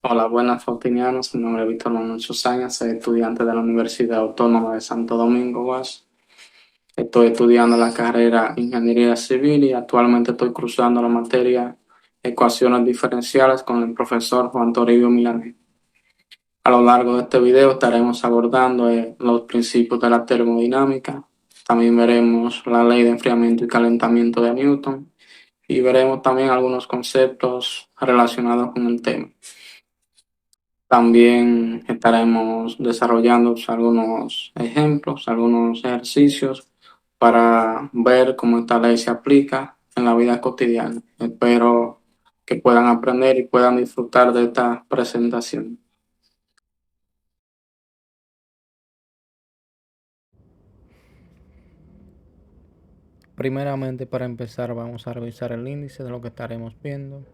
Hola, buenas Faustinianos. Mi nombre es Víctor Manuel Susaña, soy estudiante de la Universidad Autónoma de Santo Domingo, UAS. Estoy estudiando la carrera Ingeniería Civil y actualmente estoy cursando la materia Ecuaciones Diferenciales con el profesor Juan Toribio Milanés. A lo largo de este video estaremos abordando los principios de la termodinámica. También veremos la ley de enfriamiento y calentamiento de Newton y veremos también algunos conceptos relacionados con el tema. También estaremos desarrollando algunos ejemplos, algunos ejercicios para ver cómo esta ley se aplica en la vida cotidiana. Espero que puedan aprender y puedan disfrutar de esta presentación. Primeramente, para empezar, vamos a revisar el índice de lo que estaremos viendo.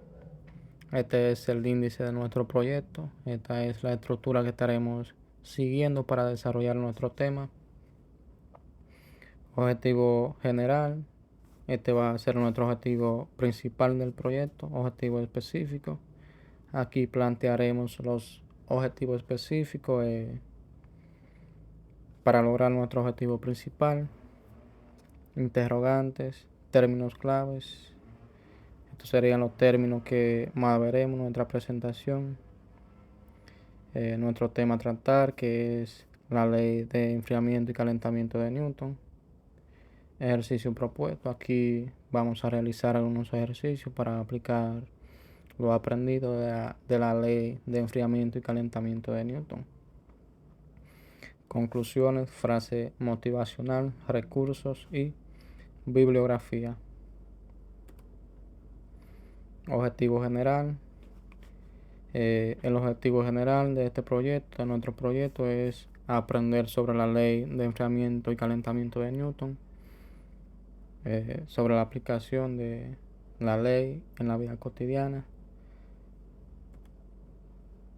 Este es el índice de nuestro proyecto. Esta es la estructura que estaremos siguiendo para desarrollar nuestro tema. Objetivo general. Este va a ser nuestro objetivo principal del proyecto. Objetivo específico. Aquí plantearemos los objetivos específicos para lograr nuestro objetivo principal. Interrogantes, términos claves. Estos serían los términos que más veremos en nuestra presentación. Nuestro tema a tratar, que es la ley de enfriamiento y calentamiento de Newton. Ejercicio propuesto. Aquí vamos a realizar algunos ejercicios para aplicar lo aprendido de la ley de enfriamiento y calentamiento de Newton. Conclusiones, frase motivacional, recursos y bibliografía. Objetivo general. El objetivo general de este proyecto, de nuestro proyecto, es aprender sobre la ley de enfriamiento y calentamiento de Newton, sobre la aplicación de la ley en la vida cotidiana.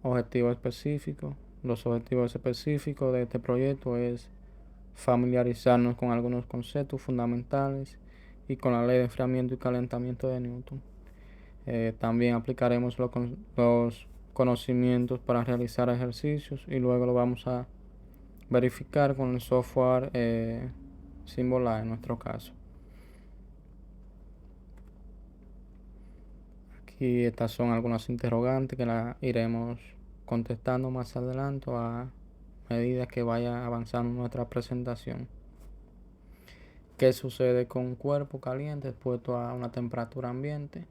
Objetivo específico. Los objetivos específicos de este proyecto es familiarizarnos con algunos conceptos fundamentales y con la ley de enfriamiento y calentamiento de Newton. También aplicaremos los conocimientos para realizar ejercicios y luego lo vamos a verificar con el software Symbolite en nuestro caso. Aquí estas son algunas interrogantes que las iremos contestando más adelante a medida que vaya avanzando nuestra presentación. ¿Qué sucede con un cuerpo caliente expuesto a una temperatura ambiente?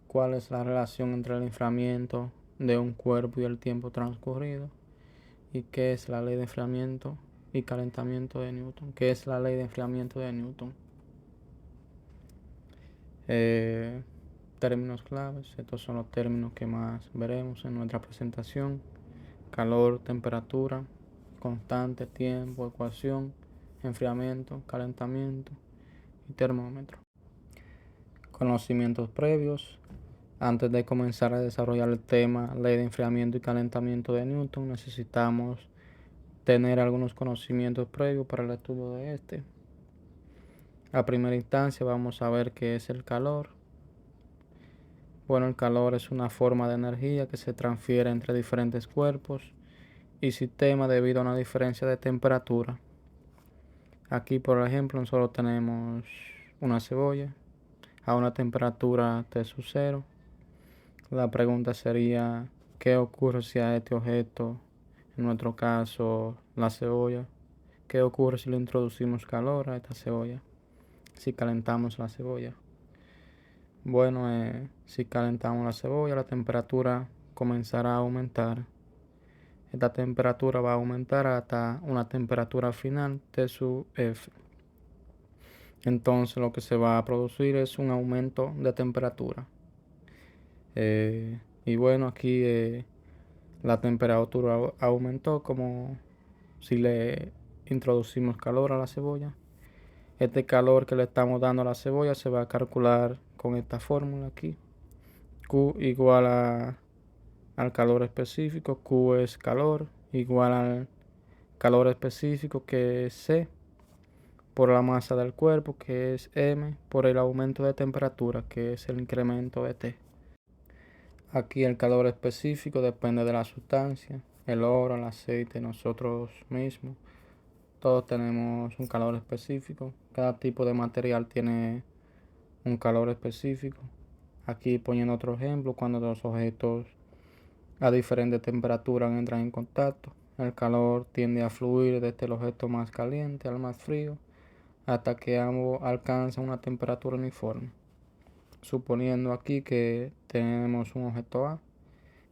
¿Cuál es la relación entre el enfriamiento de un cuerpo y el tiempo transcurrido? ¿Y qué es la ley de enfriamiento y calentamiento de Newton? ¿Qué es la ley de enfriamiento de Newton? Términos claves. Estos son los términos que más veremos en nuestra presentación: calor, temperatura, constante, tiempo, ecuación, enfriamiento, calentamiento y termómetro. Conocimientos previos. Antes de comenzar a desarrollar el tema ley de enfriamiento y calentamiento de Newton, necesitamos tener algunos conocimientos previos para el estudio de este. A primera instancia vamos a ver qué es el calor. Bueno, el calor es una forma de energía que se transfiere entre diferentes cuerpos y sistemas debido a una diferencia de temperatura. Aquí, por ejemplo, nosotros tenemos una cebolla a una temperatura T sub 0. La pregunta sería, ¿qué ocurre si a este objeto, en nuestro caso la cebolla, qué ocurre si le introducimos calor a esta cebolla, si calentamos la cebolla? Bueno, si calentamos la cebolla, la temperatura comenzará a aumentar. Esta temperatura va a aumentar hasta una temperatura final T sub F. Entonces lo que se va a producir es un aumento de temperatura. Y bueno, aquí la temperatura aumentó como si le introducimos calor a la cebolla. Este calor que le estamos dando a la cebolla se va a calcular con esta fórmula aquí. Q igual al calor específico. Q es calor igual al calor específico, que es C, por la masa del cuerpo, que es M, por el aumento de temperatura, que es el incremento de T. Aquí el calor específico depende de la sustancia, el oro, el aceite, nosotros mismos. Todos tenemos un calor específico. Cada tipo de material tiene un calor específico. Aquí poniendo otro ejemplo, cuando los objetos a diferente temperatura entran en contacto, el calor tiende a fluir desde el objeto más caliente al más frío hasta que ambos alcanzan una temperatura uniforme. Suponiendo aquí que tenemos un objeto A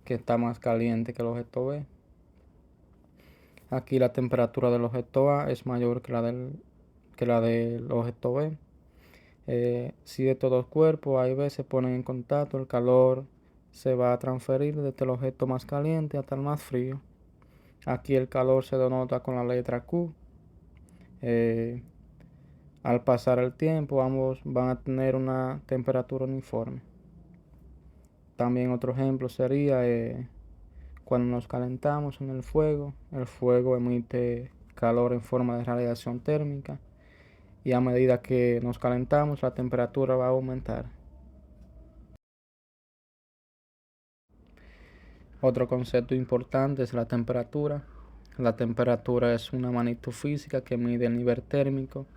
que está más caliente que el objeto B. Aquí la temperatura del objeto A es mayor que la del objeto B. Si estos dos cuerpos A y B se ponen en contacto, el calor se va a transferir desde el objeto más caliente hasta el más frío. Aquí el calor se denota con la letra Q. Al pasar el tiempo, ambos van a tener una temperatura uniforme. También otro ejemplo sería cuando nos calentamos en el fuego emite calor en forma de radiación térmica y a medida que nos calentamos la temperatura va a aumentar. Otro concepto importante es la temperatura. La temperatura es una magnitud física que mide el nivel térmico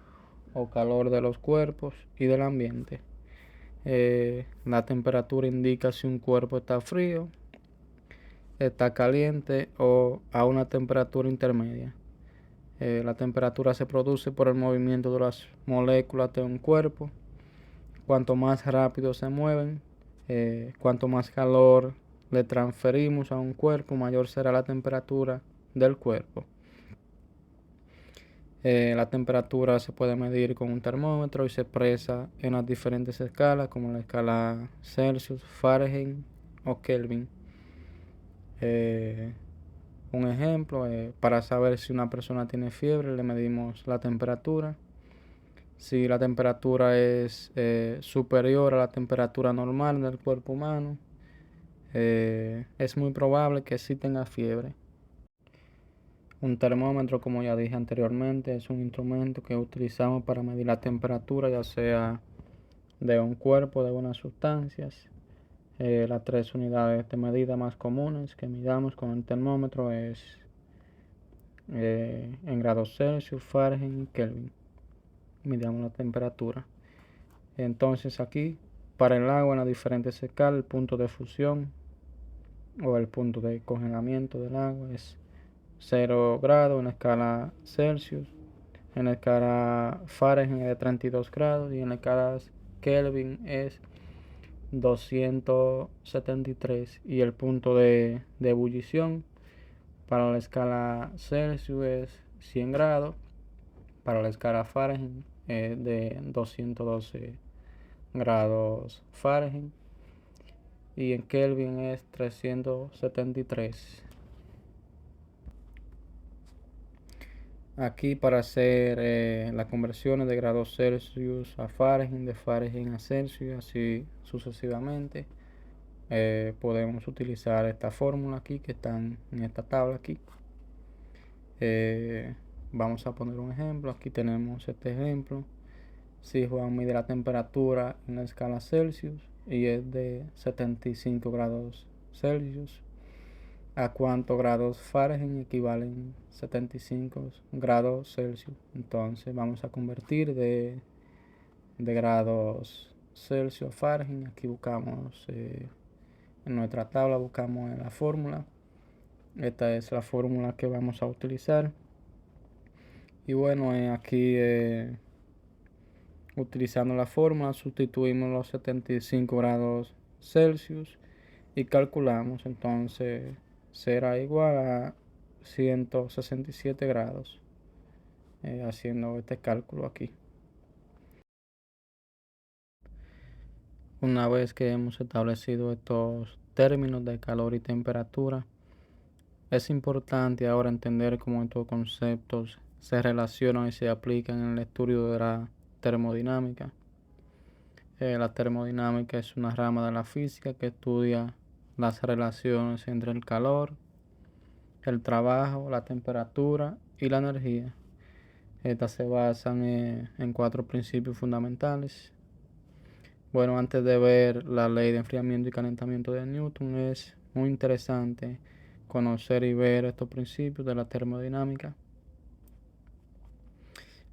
o calor de los cuerpos y del ambiente. La temperatura indica si un cuerpo está frío, está caliente o a una temperatura intermedia. La temperatura se produce por el movimiento de las moléculas de un cuerpo. Cuanto más rápido se mueven, cuanto más calor le transferimos a un cuerpo, mayor será la temperatura del cuerpo. La temperatura se puede medir con un termómetro y se expresa en las diferentes escalas, como la escala Celsius, Fahrenheit o Kelvin. Un ejemplo, para saber si una persona tiene fiebre, le medimos la temperatura. Si la temperatura es superior a la temperatura normal del cuerpo humano, es muy probable que sí tenga fiebre. Un termómetro, como ya dije anteriormente, es un instrumento que utilizamos para medir la temperatura, ya sea de un cuerpo, de unas sustancias. Las tres unidades de medida más comunes que midamos con el termómetro es en grados Celsius, Fahrenheit y Kelvin. Midamos la temperatura. Entonces aquí, para el agua en las diferentes escalas, el punto de fusión o el punto de congelamiento del agua es 0 grados en la escala Celsius, en la escala Fahrenheit es de 32 grados y en la escala Kelvin es 273 y el punto de ebullición para la escala Celsius es 100 grados, para la escala Fahrenheit es de 212 grados Fahrenheit y en Kelvin es 373. Aquí para hacer las conversiones de grados Celsius a Fahrenheit, de Fahrenheit a Celsius, así sucesivamente, podemos utilizar esta fórmula aquí que está en esta tabla aquí. Vamos a poner un ejemplo. Aquí tenemos este ejemplo. Si Juan mide la temperatura en la escala Celsius y es de 75 grados Celsius, ¿a cuántos grados Fahrenheit equivalen 75 grados Celsius? Entonces vamos a convertir de grados Celsius a Fahrenheit. Aquí buscamos en nuestra tabla, buscamos en la fórmula. Esta es la fórmula que vamos a utilizar. Y bueno, aquí utilizando la fórmula sustituimos los 75 grados Celsius y calculamos. Entonces será igual a 167 grados, haciendo este cálculo aquí. Una vez que hemos establecido estos términos de calor y temperatura, es importante ahora entender cómo estos conceptos se relacionan y se aplican en el estudio de la termodinámica. La termodinámica es una rama de la física que estudia las relaciones entre el calor, el trabajo, la temperatura y la energía. Estas se basan en cuatro principios fundamentales. Bueno, antes de ver la ley de enfriamiento y calentamiento de Newton, es muy interesante conocer y ver estos principios de la termodinámica.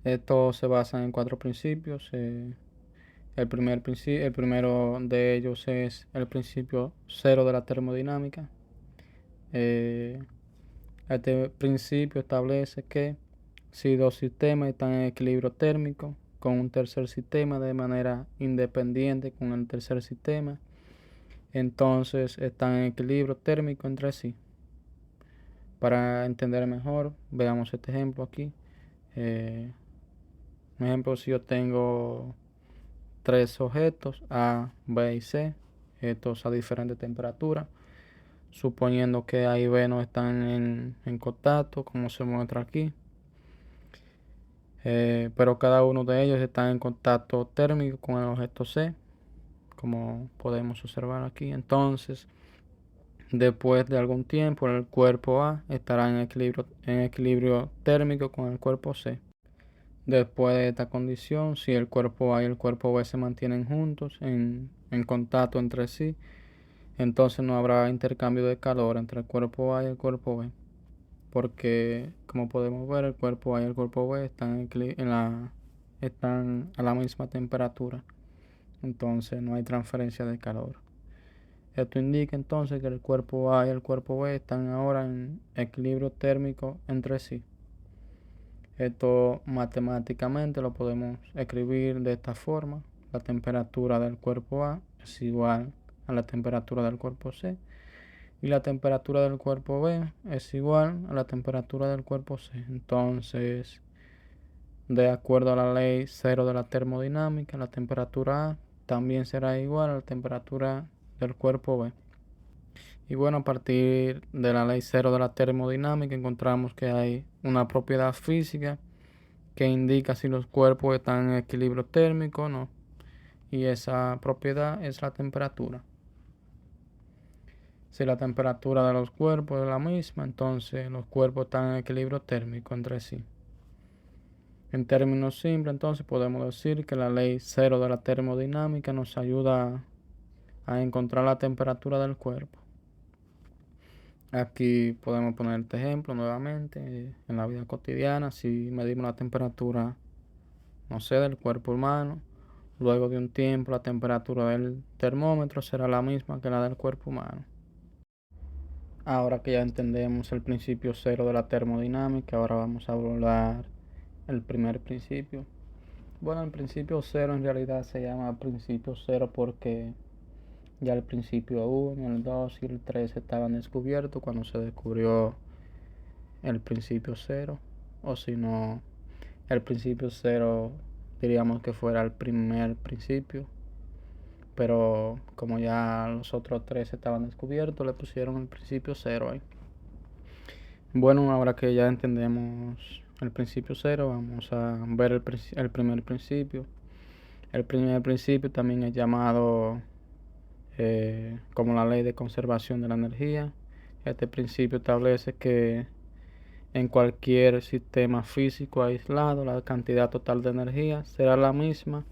Estos se basan en 4 principios. El primero de ellos es el principio cero de la termodinámica. Eh, este principio establece que si dos sistemas están en equilibrio térmico con un tercer sistema de manera independiente con el tercer sistema, entonces están en equilibrio térmico entre sí. Para entender mejor, veamos este ejemplo aquí. Un ejemplo, si yo tengo 3 objetos, A, B y C, estos a diferentes temperaturas, suponiendo que A y B no están en contacto, como se muestra aquí, pero cada uno de ellos está en contacto térmico con el objeto C, como podemos observar aquí. Entonces, después de algún tiempo, el cuerpo A estará en equilibrio térmico con el cuerpo C. Después de esta condición, si el cuerpo A y el cuerpo B se mantienen juntos en contacto entre sí, entonces no habrá intercambio de calor entre el cuerpo A y el cuerpo B, porque como podemos ver, el cuerpo A y el cuerpo B están a la misma temperatura, entonces no hay transferencia de calor. Esto indica entonces que el cuerpo A y el cuerpo B están ahora en equilibrio térmico entre sí. Esto matemáticamente lo podemos escribir de esta forma. La temperatura del cuerpo A es igual a la temperatura del cuerpo C y la temperatura del cuerpo B es igual a la temperatura del cuerpo C. Entonces, de acuerdo a la ley cero de la termodinámica, la temperatura A también será igual a la temperatura del cuerpo B. Y bueno, a partir de la ley cero de la termodinámica encontramos que hay una propiedad física que indica si los cuerpos están en equilibrio térmico o no. Y esa propiedad es la temperatura. Si la temperatura de los cuerpos es la misma, entonces los cuerpos están en equilibrio térmico entre sí. En términos simples, entonces podemos decir que la ley cero de la termodinámica nos ayuda a encontrar la temperatura del cuerpo. Aquí podemos poner este ejemplo nuevamente en la vida cotidiana. Si medimos la temperatura, no sé, del cuerpo humano, luego de un tiempo la temperatura del termómetro será la misma que la del cuerpo humano. Ahora que ya entendemos el principio cero de la termodinámica, ahora vamos a abordar el primer principio. Bueno, el principio cero en realidad se llama principio cero porque ya el principio 1, el 2 y el 3 estaban descubiertos cuando se descubrió el principio cero. O si no, el principio cero diríamos que fuera el primer principio. Pero como ya los otros 3 estaban descubiertos, le pusieron el principio cero ahí. Bueno, ahora que ya entendemos el principio cero, vamos a ver el primer principio. El primer principio también es llamado como la ley de conservación de la energía. Este principio establece que en cualquier sistema físico aislado, la cantidad total de energía será la misma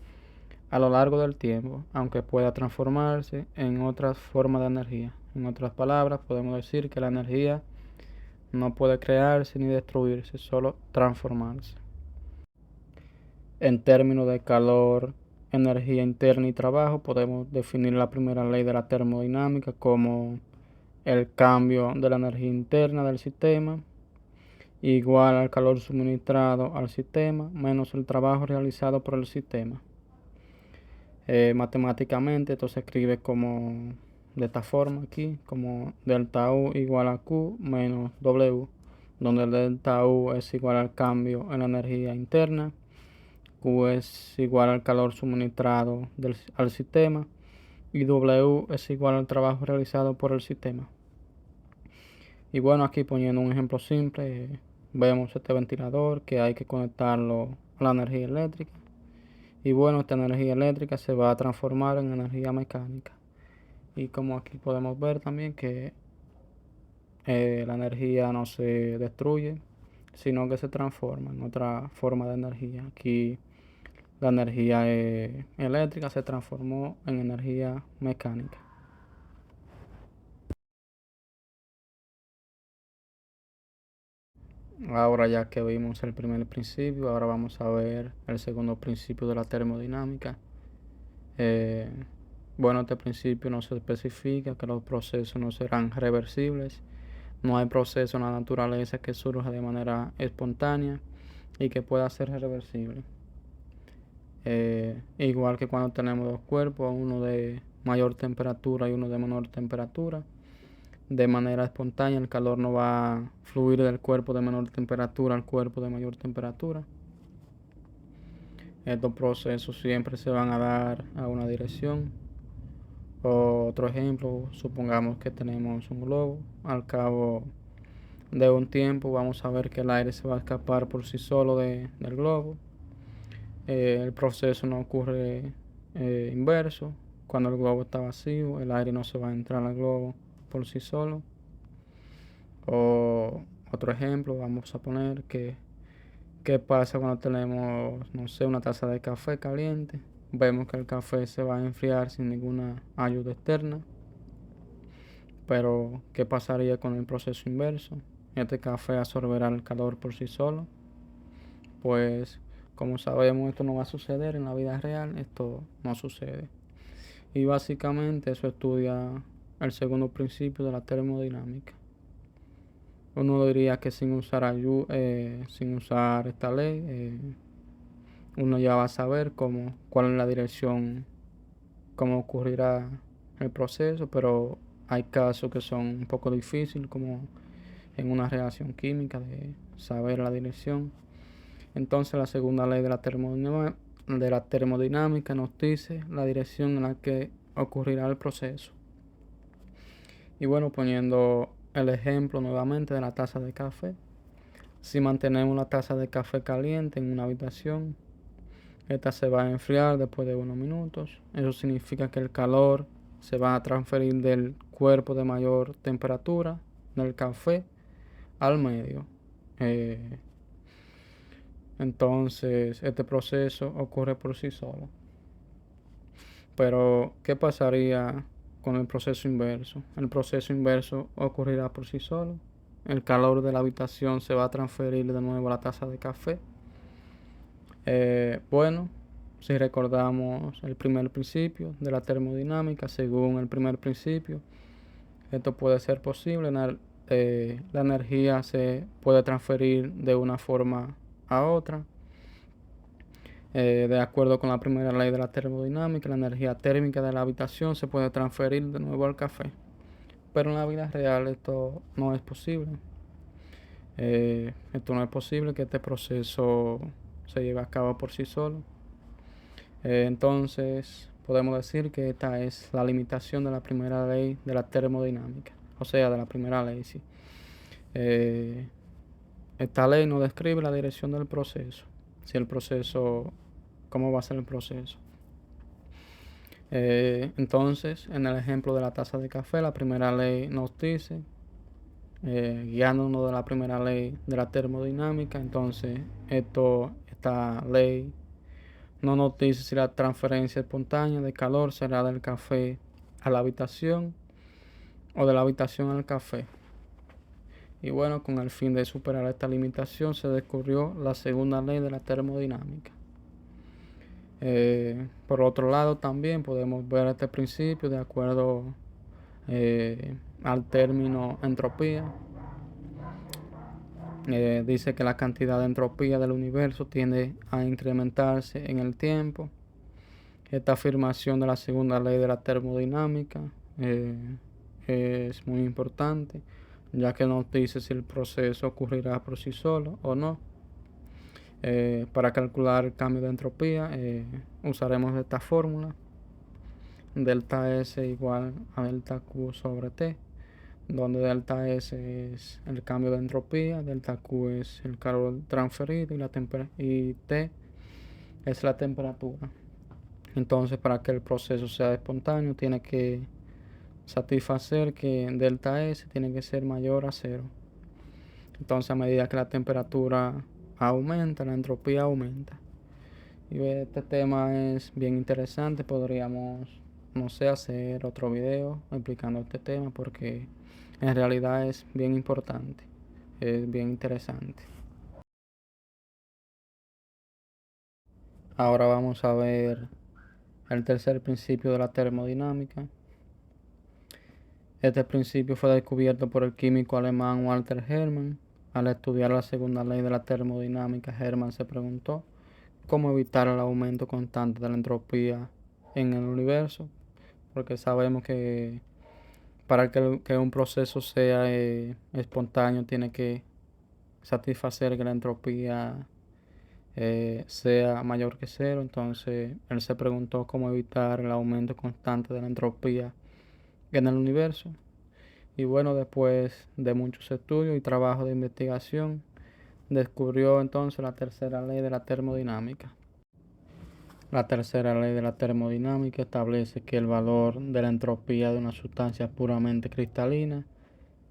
a lo largo del tiempo, aunque pueda transformarse en otras formas de energía. En otras palabras, podemos decir que la energía no puede crearse ni destruirse, solo transformarse. En términos de calor, energía interna y trabajo, podemos definir la primera ley de la termodinámica como el cambio de la energía interna del sistema igual al calor suministrado al sistema menos el trabajo realizado por el sistema. Matemáticamente esto se escribe como de esta forma aquí, como delta U igual a Q menos W, donde el delta U es igual al cambio en la energía interna, Q es igual al calor suministrado al sistema y W es igual al trabajo realizado por el sistema. Y bueno, aquí poniendo un ejemplo simple, vemos este ventilador que hay que conectarlo a la energía eléctrica. Y bueno, esta energía eléctrica se va a transformar en energía mecánica. Y como aquí podemos ver también que la energía no se destruye, sino que se transforma en otra forma de energía. Aquí la energía eléctrica se transformó en energía mecánica. Ahora ya que vimos el primer principio, ahora vamos a ver el segundo principio de la termodinámica. Bueno, este principio nos especifica que los procesos no serán reversibles. No hay proceso en la naturaleza que surja de manera espontánea y que pueda ser reversible. Igual que cuando tenemos dos cuerpos, uno de mayor temperatura y uno de menor temperatura, de manera espontánea el calor no va a fluir del cuerpo de menor temperatura al cuerpo de mayor temperatura. Estos procesos siempre se van a dar a una dirección. Otro ejemplo, supongamos que tenemos un globo. Al cabo de un tiempo vamos a ver que el aire se va a escapar por sí solo del globo. El proceso no ocurre inverso. Cuando el globo está vacío, el aire no se va a entrar al globo por sí solo. O otro ejemplo, vamos a poner que qué pasa cuando tenemos, no sé, una taza de café caliente. Vemos que el café se va a enfriar sin ninguna ayuda externa. Pero, ¿qué pasaría con el proceso inverso? Este café absorberá el calor por sí solo. Pues, como sabemos, esto no va a suceder en la vida real, esto no sucede. Y básicamente eso estudia el segundo principio de la termodinámica. Uno diría que sin usar esta ley, uno ya va a saber cuál es la dirección, cómo ocurrirá el proceso, pero hay casos que son un poco difíciles, como en una reacción química, de saber la dirección. Entonces la segunda ley de la termodinámica nos dice la dirección en la que ocurrirá el proceso. Y bueno, poniendo el ejemplo nuevamente de la taza de café. Si mantenemos la taza de café caliente en una habitación, esta se va a enfriar después de unos minutos. Eso significa que el calor se va a transferir del cuerpo de mayor temperatura, del café, al medio. Entonces, este proceso ocurre por sí solo. Pero, ¿qué pasaría con el proceso inverso? El proceso inverso ocurrirá por sí solo. El calor de la habitación se va a transferir de nuevo a la taza de café. Bueno, si recordamos el primer principio de la termodinámica, según el primer principio, esto puede ser posible. La energía se puede transferir de una forma a otra. De acuerdo con la primera ley de la termodinámica, la energía térmica de la habitación se puede transferir de nuevo al café. Pero en la vida real esto no es posible. Esto no es posible que este proceso se lleve a cabo por sí solo. Entonces podemos decir que esta es la limitación de la primera ley de la termodinámica. O sea, de la primera ley, sí. Esta ley no describe la dirección del proceso. Si el proceso, cómo va a ser el proceso. Entonces, en el ejemplo de la taza de café, la primera ley nos dice, guiándonos de la primera ley de la termodinámica, entonces esta ley no nos dice si la transferencia espontánea de calor será del café a la habitación o de la habitación al café. Y bueno, con el fin de superar esta limitación se descubrió la segunda ley de la termodinámica. Por otro lado, también podemos ver este principio de acuerdo al término entropía. Dice que la cantidad de entropía del universo tiende a incrementarse en el tiempo. Esta afirmación de la segunda ley de la termodinámica es muy importante, ya que nos dice si el proceso ocurrirá por sí solo o no. Para calcular el cambio de entropía usaremos esta fórmula: delta S igual a delta Q sobre T, donde delta S es el cambio de entropía, delta Q es el calor transferido y T es la temperatura. Entonces, para que el proceso sea espontáneo, tiene que satisfacer que delta S tiene que ser mayor a cero. Entonces, a medida que la temperatura aumenta, la entropía aumenta. Y este tema es bien interesante, podríamos, no sé, hacer otro video explicando este tema porque en realidad es bien importante, es bien interesante. Ahora vamos a ver el tercer principio de la termodinámica. Este principio fue descubierto por el químico alemán Walter Hermann. Al estudiar la segunda ley de la termodinámica, Hermann se preguntó cómo evitar el aumento constante de la entropía en el universo, porque sabemos que para que un proceso sea espontáneo tiene que satisfacer que la entropía sea mayor que cero. Entonces él se preguntó cómo evitar el aumento constante de la entropía en el universo. Y bueno, después de muchos estudios y trabajos de investigación, descubrió entonces la tercera ley de la termodinámica. La tercera ley de la termodinámica establece que el valor de la entropía de una sustancia puramente cristalina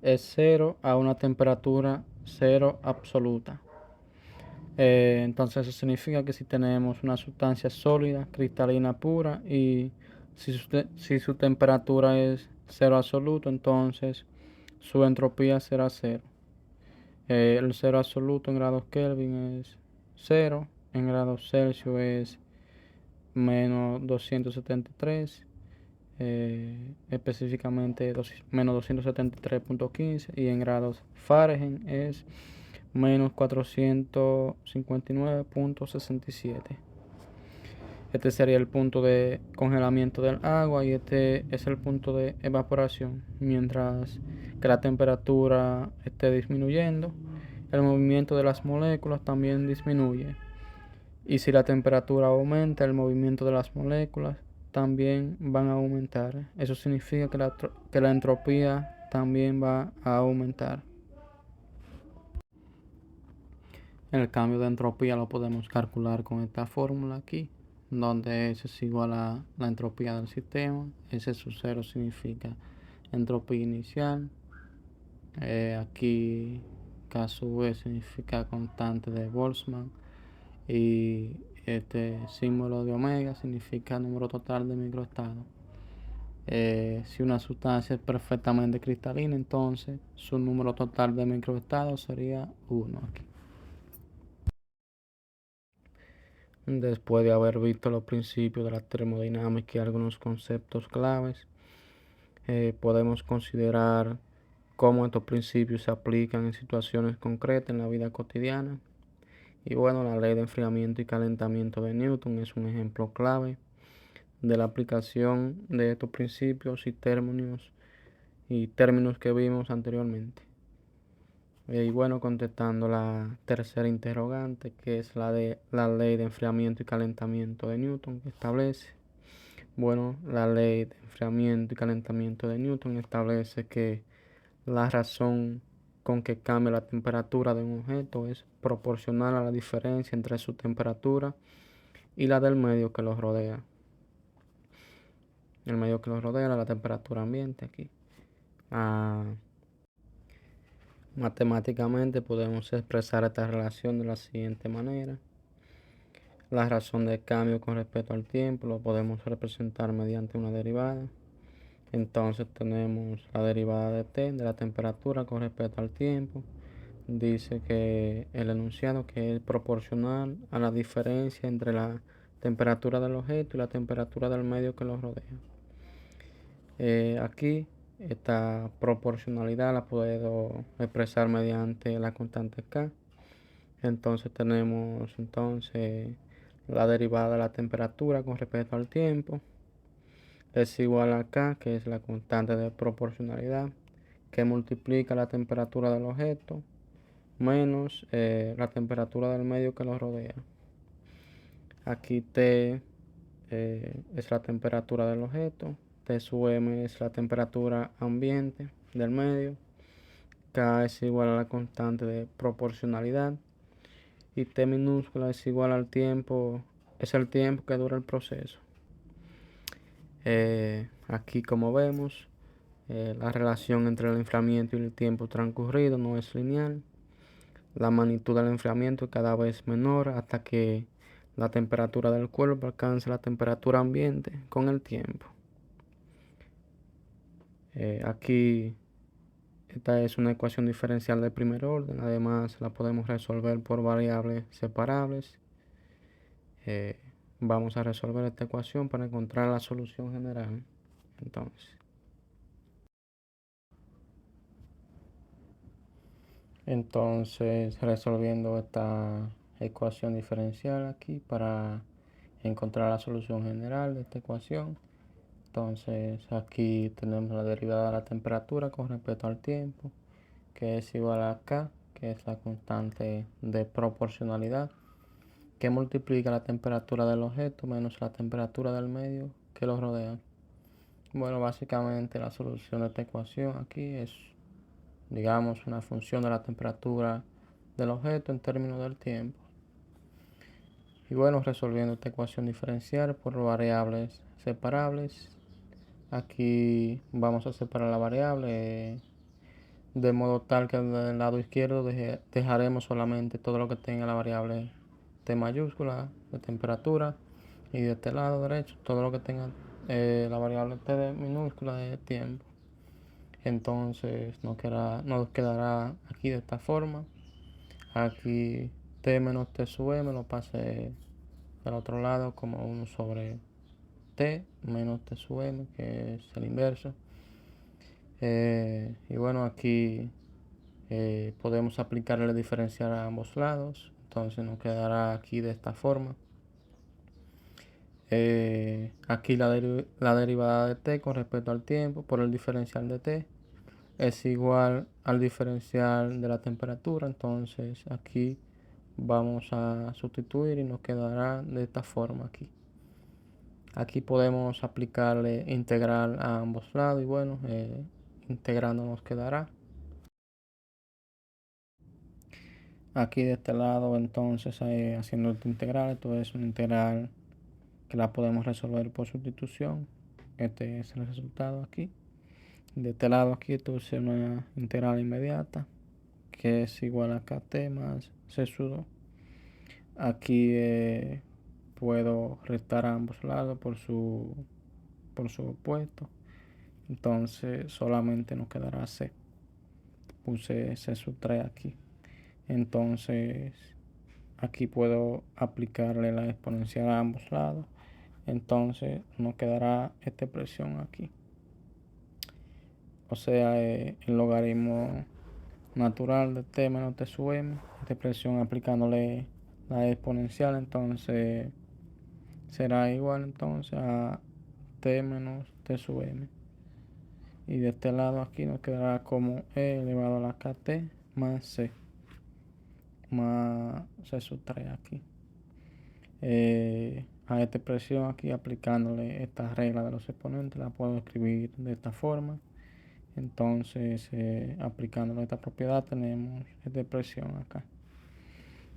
es cero a una temperatura cero absoluta. Entonces eso significa que si tenemos una sustancia sólida, cristalina pura, y si su temperatura es cero absoluto, entonces su entropía será cero. El cero absoluto en grados Kelvin es cero, en grados Celsius es menos 273, específicamente menos 273,15, y en grados Fahrenheit es menos 459,67. Este sería el punto de congelamiento del agua y este es el punto de evaporación. Mientras que la temperatura esté disminuyendo, el movimiento de las moléculas también disminuye. Y si la temperatura aumenta, el movimiento de las moléculas también van a aumentar. Eso significa que la entropía también va a aumentar. El cambio de entropía lo podemos calcular con esta fórmula aquí, donde S es igual a la entropía del sistema. S sub 0 significa entropía inicial. Aquí K sub V significa constante de Boltzmann. Y este símbolo de omega significa número total de microestados. Si una sustancia es perfectamente cristalina, entonces su número total de microestados sería 1 aquí. Después de haber visto los principios de la termodinámica y algunos conceptos claves, podemos considerar cómo estos principios se aplican en situaciones concretas en la vida cotidiana. Y bueno, la ley de enfriamiento y calentamiento de Newton es un ejemplo clave de la aplicación de estos principios y términos que vimos anteriormente. Y bueno, contestando la tercera interrogante, que es la de la ley de enfriamiento y calentamiento de Newton, que establece, bueno, la ley de enfriamiento y calentamiento de Newton establece que la razón con que cambia la temperatura de un objeto es proporcional a la diferencia entre su temperatura y la del medio que los rodea. El medio que los rodea, la temperatura ambiente aquí. Matemáticamente podemos expresar esta relación de la siguiente manera. La razón del cambio con respecto al tiempo lo podemos representar mediante una derivada. Entonces tenemos la derivada de t, de la temperatura con respecto al tiempo. Dice que el enunciado que es proporcional a la diferencia entre la temperatura del objeto y la temperatura del medio que lo rodea. Aquí esta proporcionalidad la puedo expresar mediante la constante k. Entonces tenemos la derivada de la temperatura con respecto al tiempo es igual a k, que es la constante de proporcionalidad, que multiplica la temperatura del objeto menos la temperatura del medio que lo rodea. Aquí T es la temperatura del objeto, T sub m es la temperatura ambiente del medio, K es igual a la constante de proporcionalidad y T minúscula es igual al tiempo, es el tiempo que dura el proceso. Aquí como vemos, la relación entre el enfriamiento y el tiempo transcurrido no es lineal. La magnitud del enfriamiento es cada vez menor hasta que la temperatura del cuerpo alcanza la temperatura ambiente con el tiempo. Aquí esta es una ecuación diferencial de primer orden. Además la podemos resolver por variables separables. Eh, Vamos a resolver esta ecuación para encontrar la solución general. Entonces, resolviendo esta ecuación diferencial aquí para encontrar la solución general de esta ecuación. Entonces, aquí tenemos la derivada de la temperatura con respecto al tiempo, que es igual a K, que es la constante de proporcionalidad, que multiplica la temperatura del objeto menos la temperatura del medio que lo rodea. Bueno, básicamente la solución de esta ecuación aquí es, digamos, una función de la temperatura del objeto en términos del tiempo. Y bueno, resolviendo esta ecuación diferencial por variables separables, aquí vamos a separar la variable de modo tal que del lado izquierdo dejaremos solamente todo lo que tenga la variable T mayúscula de temperatura, y de este lado derecho todo lo que tenga la variable T de minúscula de tiempo. Entonces nos quedará aquí de esta forma. Aquí T menos T sub M lo pasé al otro lado como 1 sobre T menos T sub M, que es el inverso. Y bueno, aquí podemos aplicar el diferencial a ambos lados. Entonces nos quedará aquí de esta forma. Aquí la derivada de t con respecto al tiempo por el diferencial de t es igual al diferencial de la temperatura. Entonces aquí vamos a sustituir y nos quedará de esta forma aquí. Aquí podemos aplicarle integral a ambos lados y bueno, integrando nos quedará. Aquí de este lado entonces haciendo esta integral, esto es una integral que la podemos resolver por sustitución. Este es el resultado aquí. De este lado aquí esto es una integral inmediata que es igual a kt más c sub 2. Aquí puedo restar a ambos lados por su opuesto. Entonces solamente nos quedará c. Puse c sub 3 aquí. Entonces aquí puedo aplicarle la exponencial a ambos lados. Entonces nos quedará esta expresión aquí. O sea, el logaritmo natural de t menos t sub m. Esta expresión aplicándole la exponencial, entonces será igual entonces a t menos t sub m. Y de este lado aquí nos quedará como e elevado a la kt más c sub 3 aquí. A esta expresión aquí aplicándole esta regla de los exponentes la puedo escribir de esta forma. Entonces aplicándole esta propiedad tenemos esta expresión acá.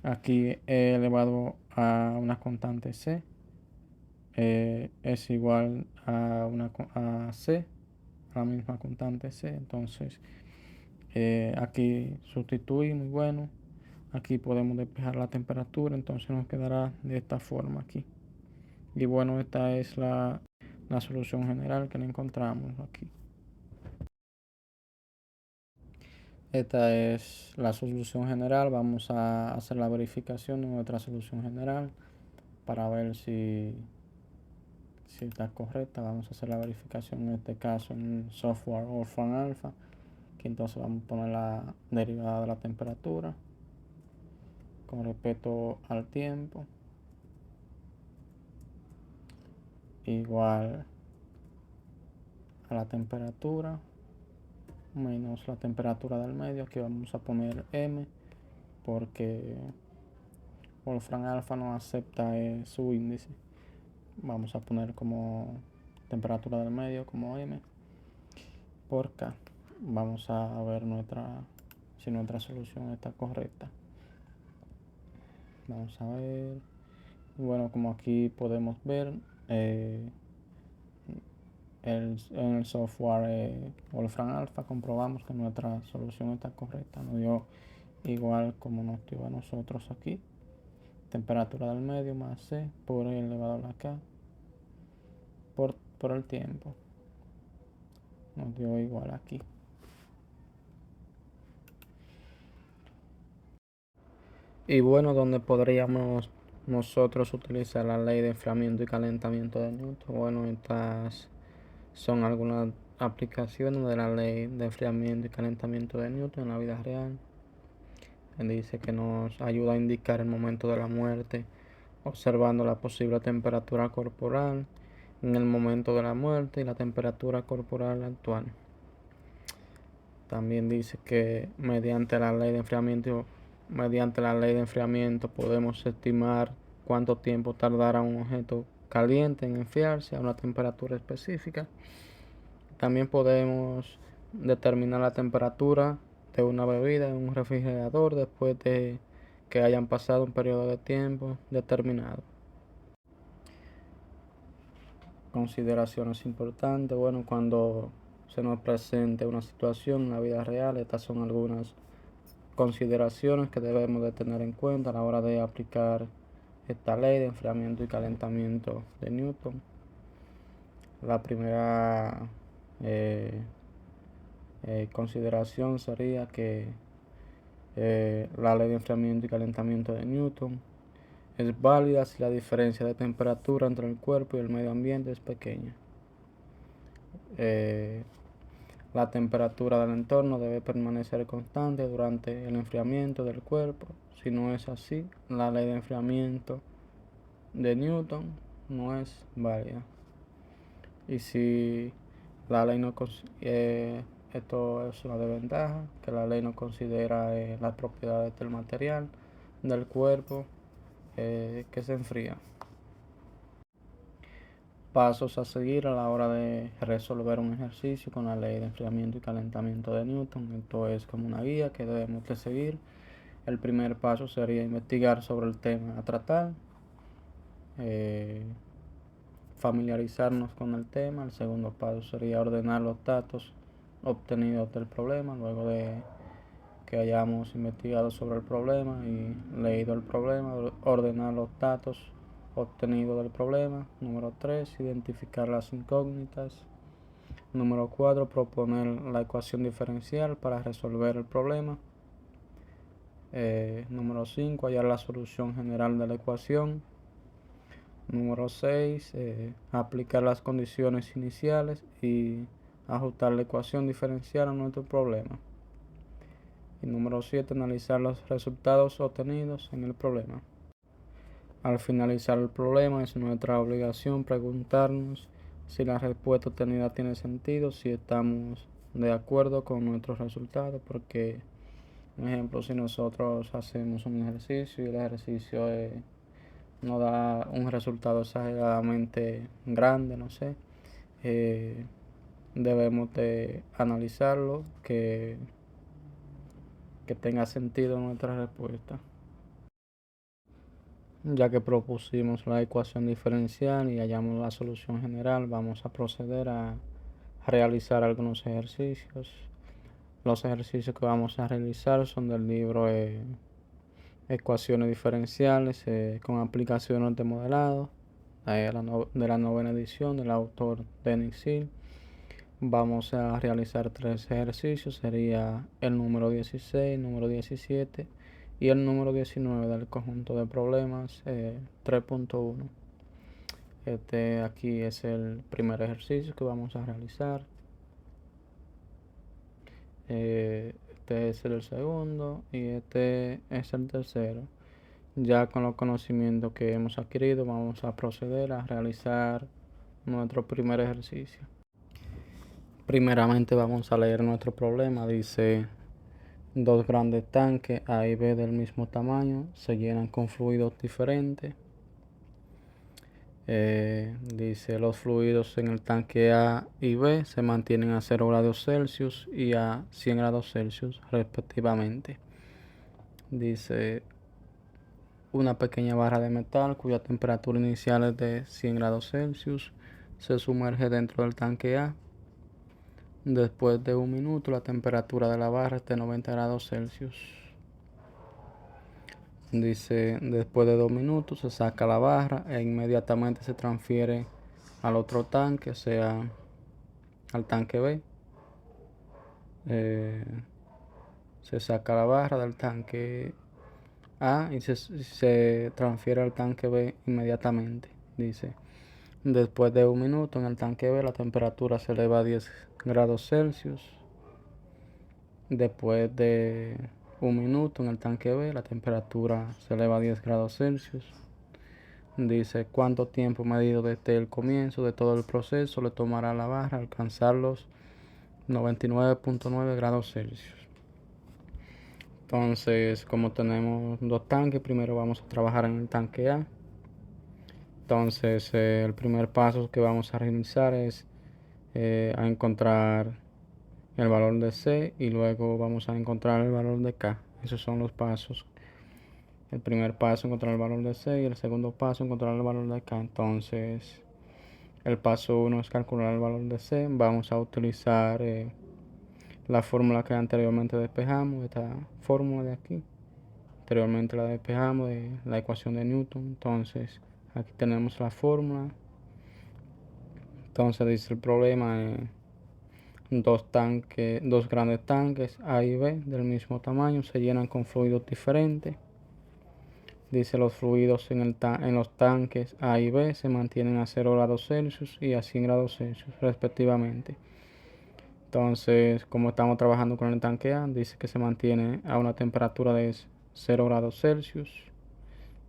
Aquí e elevado a una constante c es igual a c, a la misma constante c. Entonces aquí sustituimos y bueno, aquí podemos despejar la temperatura, entonces nos quedará de esta forma aquí. Y bueno, esta es la solución general que le encontramos aquí. Esta es la solución general. Vamos a hacer la verificación de nuestra solución general para ver si está correcta. Vamos a hacer la verificación en este caso en el software Wolfram Alpha, que entonces vamos a poner la derivada de la temperatura con respecto al tiempo igual a la temperatura menos la temperatura del medio. Aquí vamos a poner m porque Wolfram Alpha no acepta su índice. Vamos a poner como temperatura del medio como m por k. Vamos a ver si nuestra solución está correcta. Vamos a ver. Bueno, como aquí podemos ver en el software Wolfram Alpha comprobamos que nuestra solución está correcta. Nos dio igual como nos dio a nosotros aquí. temperatura del medio más C por E elevado a la K por el tiempo. Nos dio igual aquí. Y bueno, donde podríamos nosotros utilizar la ley de enfriamiento y calentamiento de Newton. Bueno, estas son algunas aplicaciones de la ley de enfriamiento y calentamiento de Newton en la vida real. Él dice que nos ayuda a indicar el momento de la muerte, observando la posible temperatura corporal en el momento de la muerte y la temperatura corporal actual. También dice que mediante la ley de enfriamiento podemos estimar cuánto tiempo tardará un objeto caliente en enfriarse a una temperatura específica. También podemos determinar la temperatura de una bebida en un refrigerador después de que hayan pasado un periodo de tiempo determinado. Consideraciones importantes. Bueno, cuando se nos presente una situación en la vida real, estas son algunas consideraciones que debemos de tener en cuenta a la hora de aplicar esta ley de enfriamiento y calentamiento de Newton. La primera consideración sería que la ley de enfriamiento y calentamiento de Newton es válida si la diferencia de temperatura entre el cuerpo y el medio ambiente es pequeña. La temperatura del entorno debe permanecer constante durante el enfriamiento del cuerpo. Si no es así, la ley de enfriamiento de Newton no es válida. Y si la ley no esto es una desventaja, que la ley no considera las propiedades del material del cuerpo que se enfría. Pasos a seguir a la hora de resolver un ejercicio con la ley de enfriamiento y calentamiento de Newton. Esto es como una guía que debemos de seguir. El primer paso sería investigar sobre el tema a tratar, familiarizarnos con el tema. El segundo paso sería ordenar los datos obtenidos del problema luego de que hayamos investigado sobre el problema y leído el problema, ordenar los datos obtenidos del problema. Número 3, identificar las incógnitas. Número 4, proponer la ecuación diferencial para resolver el problema. Número 5, hallar la solución general de la ecuación. Número 6, aplicar las condiciones iniciales y ajustar la ecuación diferencial a nuestro problema. Y número 7, analizar los resultados obtenidos en el problema. Al finalizar el problema es nuestra obligación preguntarnos si la respuesta obtenida tiene sentido, si estamos de acuerdo con nuestros resultados, porque, por ejemplo, si nosotros hacemos un ejercicio y el ejercicio nos da un resultado exageradamente grande, no sé, debemos de analizarlo, que tenga sentido nuestra respuesta. Ya que propusimos la ecuación diferencial y hallamos la solución general, vamos a proceder a realizar algunos ejercicios. Los ejercicios que vamos a realizar son del libro Ecuaciones diferenciales con aplicaciones de modelado de la novena edición del autor Denis Silv. Vamos a realizar 3 ejercicios, sería el número 16, número 17 y el número 19 del conjunto de problemas 3.1. Este aquí es el primer ejercicio que vamos a realizar. Este es el segundo y este es el tercero. Ya con los conocimientos que hemos adquirido vamos a proceder a realizar nuestro primer ejercicio. Primeramente vamos a leer nuestro problema. Dice: dos grandes tanques A y B del mismo tamaño se llenan con fluidos diferentes. Dice: los fluidos en el tanque A y B se mantienen a 0 grados Celsius y a 100 grados Celsius respectivamente. Dice: una pequeña barra de metal cuya temperatura inicial es de 100 grados Celsius se sumerge dentro del tanque A. Después de 1 minuto la temperatura de la barra es de 90 grados Celsius. Dice, después de 2 minutos se saca la barra e inmediatamente se transfiere al otro tanque, o sea, al tanque B. Eh, Se saca la barra del tanque A y se transfiere al tanque B inmediatamente. Dice, después de 1 minuto en el tanque B la temperatura se eleva a 10 grados Celsius. Después de 1 minuto en el tanque B la temperatura se eleva a 10 grados Celsius. Dice cuánto tiempo medido desde el comienzo de todo el proceso le tomará a la barra alcanzar los 99.9 grados Celsius. Entonces, como tenemos 2 tanques, primero vamos a trabajar en el tanque A. Entonces, el primer paso que vamos a realizar es a encontrar el valor de C y luego vamos a encontrar el valor de K. Esos son los pasos. El primer paso, encontrar el valor de C, y el segundo paso, encontrar el valor de K. Entonces, el paso 1 es calcular el valor de C. Vamos a utilizar la fórmula que anteriormente despejamos, esta fórmula de aquí. Anteriormente la despejamos de la ecuación de Newton. Entonces, aquí tenemos la fórmula. Entonces, dice el problema: dos grandes tanques A y B del mismo tamaño se llenan con fluidos diferentes. Dice los fluidos en los tanques A y B se mantienen a 0 grados Celsius y a 100 grados Celsius respectivamente. Entonces, como estamos trabajando con el tanque A, dice que se mantiene a una temperatura de 0 grados Celsius.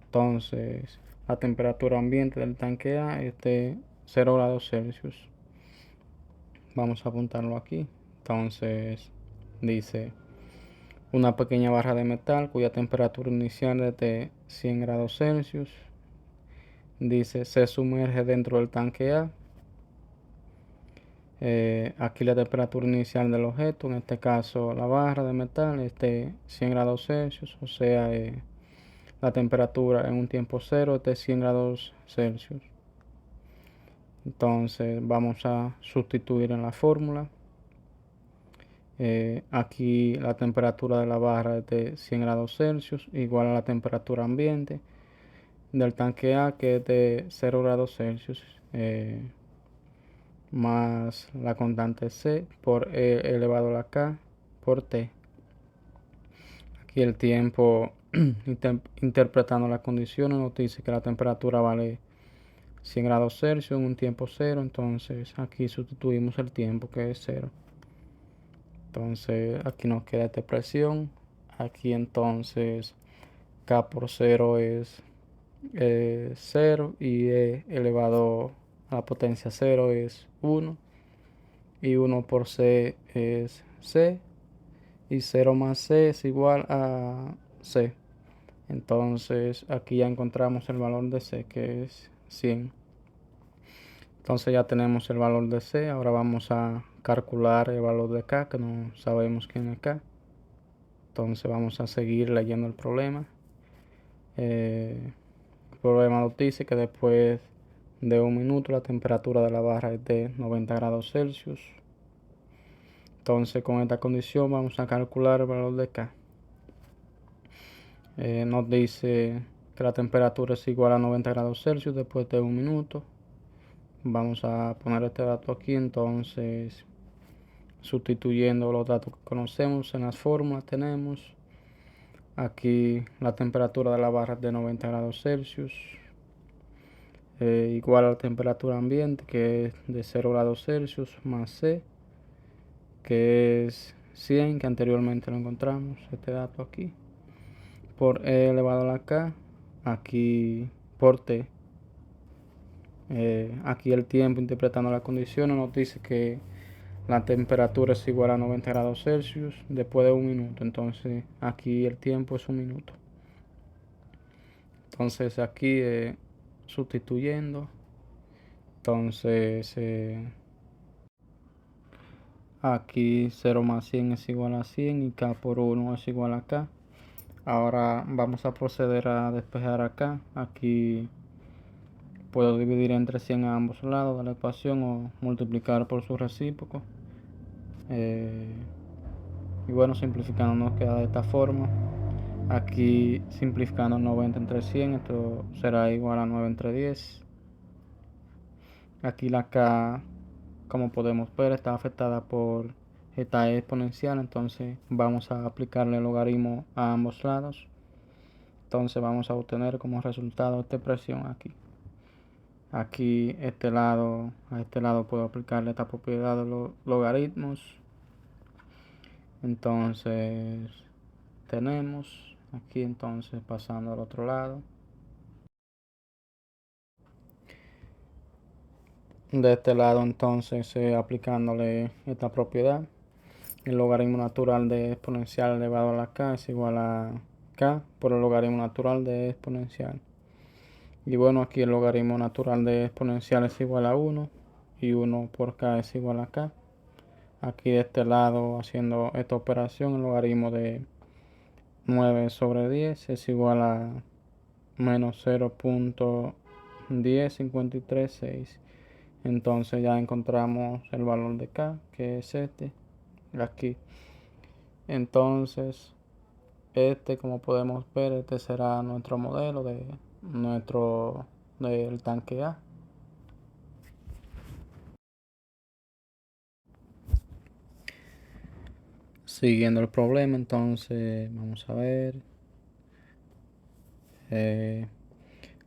Entonces, la temperatura ambiente del tanque A es de 0 grados Celsius. Vamos a apuntarlo aquí. Entonces, dice una pequeña barra de metal cuya temperatura inicial es de 100 grados Celsius. Dice, se sumerge dentro del tanque A. Aquí la temperatura inicial del objeto, en este caso la barra de metal, es de 100 grados Celsius, o sea, la temperatura en un tiempo cero es de 100 grados Celsius. Entonces vamos a sustituir en la fórmula. Aquí la temperatura de la barra es de 100 grados Celsius, igual a la temperatura ambiente del tanque A, que es de 0 grados Celsius, más la constante C por E elevado a la K por T. Aquí el tiempo, interpretando las condiciones, nos dice que la temperatura vale 100 grados Celsius en un tiempo cero. Entonces aquí sustituimos el tiempo, que es cero. Entonces aquí nos queda esta expresión. Aquí entonces K por 0 es 0 y E elevado a la potencia 0 es 1. Y 1 por C es C. Y 0 más C es igual a C. Entonces aquí ya encontramos el valor de C, que es 100. Entonces ya tenemos el valor de C. Ahora vamos a calcular el valor de K, que no sabemos quién es K. Entonces vamos a seguir leyendo el problema. El problema nos dice que después de 1 minuto la temperatura de la barra es de 90 grados Celsius. Entonces con esta condición vamos a calcular el valor de K. Nos dice que la temperatura es igual a 90 grados Celsius después de 1 minuto. Vamos a poner este dato aquí. Entonces, sustituyendo los datos que conocemos en las fórmulas, tenemos aquí la temperatura de la barra de 90 grados Celsius, igual a la temperatura ambiente, que es de 0 grados Celsius, más C, que es 100, que anteriormente lo encontramos, este dato aquí, por E elevado a la K, aquí por T. Aquí el tiempo, interpretando las condiciones, nos dice que la temperatura es igual a 90 grados Celsius después de 1 minuto. Entonces aquí el tiempo es 1 minuto. Entonces aquí sustituyendo. Entonces aquí 0 más 100 es igual a 100 y K por 1 es igual a K. Ahora vamos a proceder a despejar acá. Aquí puedo dividir entre 100 a ambos lados de la ecuación o multiplicar por su recíproco. Y bueno, simplificando nos queda de esta forma. Aquí simplificando 90 entre 100, esto será igual a 9 entre 10. Aquí la K, como podemos ver, está afectada por esta exponencial, entonces vamos a aplicarle el logaritmo a ambos lados. Entonces vamos a obtener como resultado esta expresión aquí. Aquí a este lado puedo aplicarle esta propiedad de los logaritmos. Entonces tenemos aquí, entonces pasando al otro lado, de este lado entonces aplicándole esta propiedad, el logaritmo natural de exponencial elevado a la k es igual a k por el logaritmo natural de exponencial. Y bueno, aquí el logaritmo natural de exponencial es igual a 1 y 1 por k es igual a k. Aquí de este lado, haciendo esta operación, el logaritmo de 9 sobre 10 es igual a menos 0.10536. Entonces ya encontramos el valor de k, que es este, aquí. Entonces, como podemos ver, este será nuestro modelo del tanque A. Siguiendo el problema, entonces vamos a ver.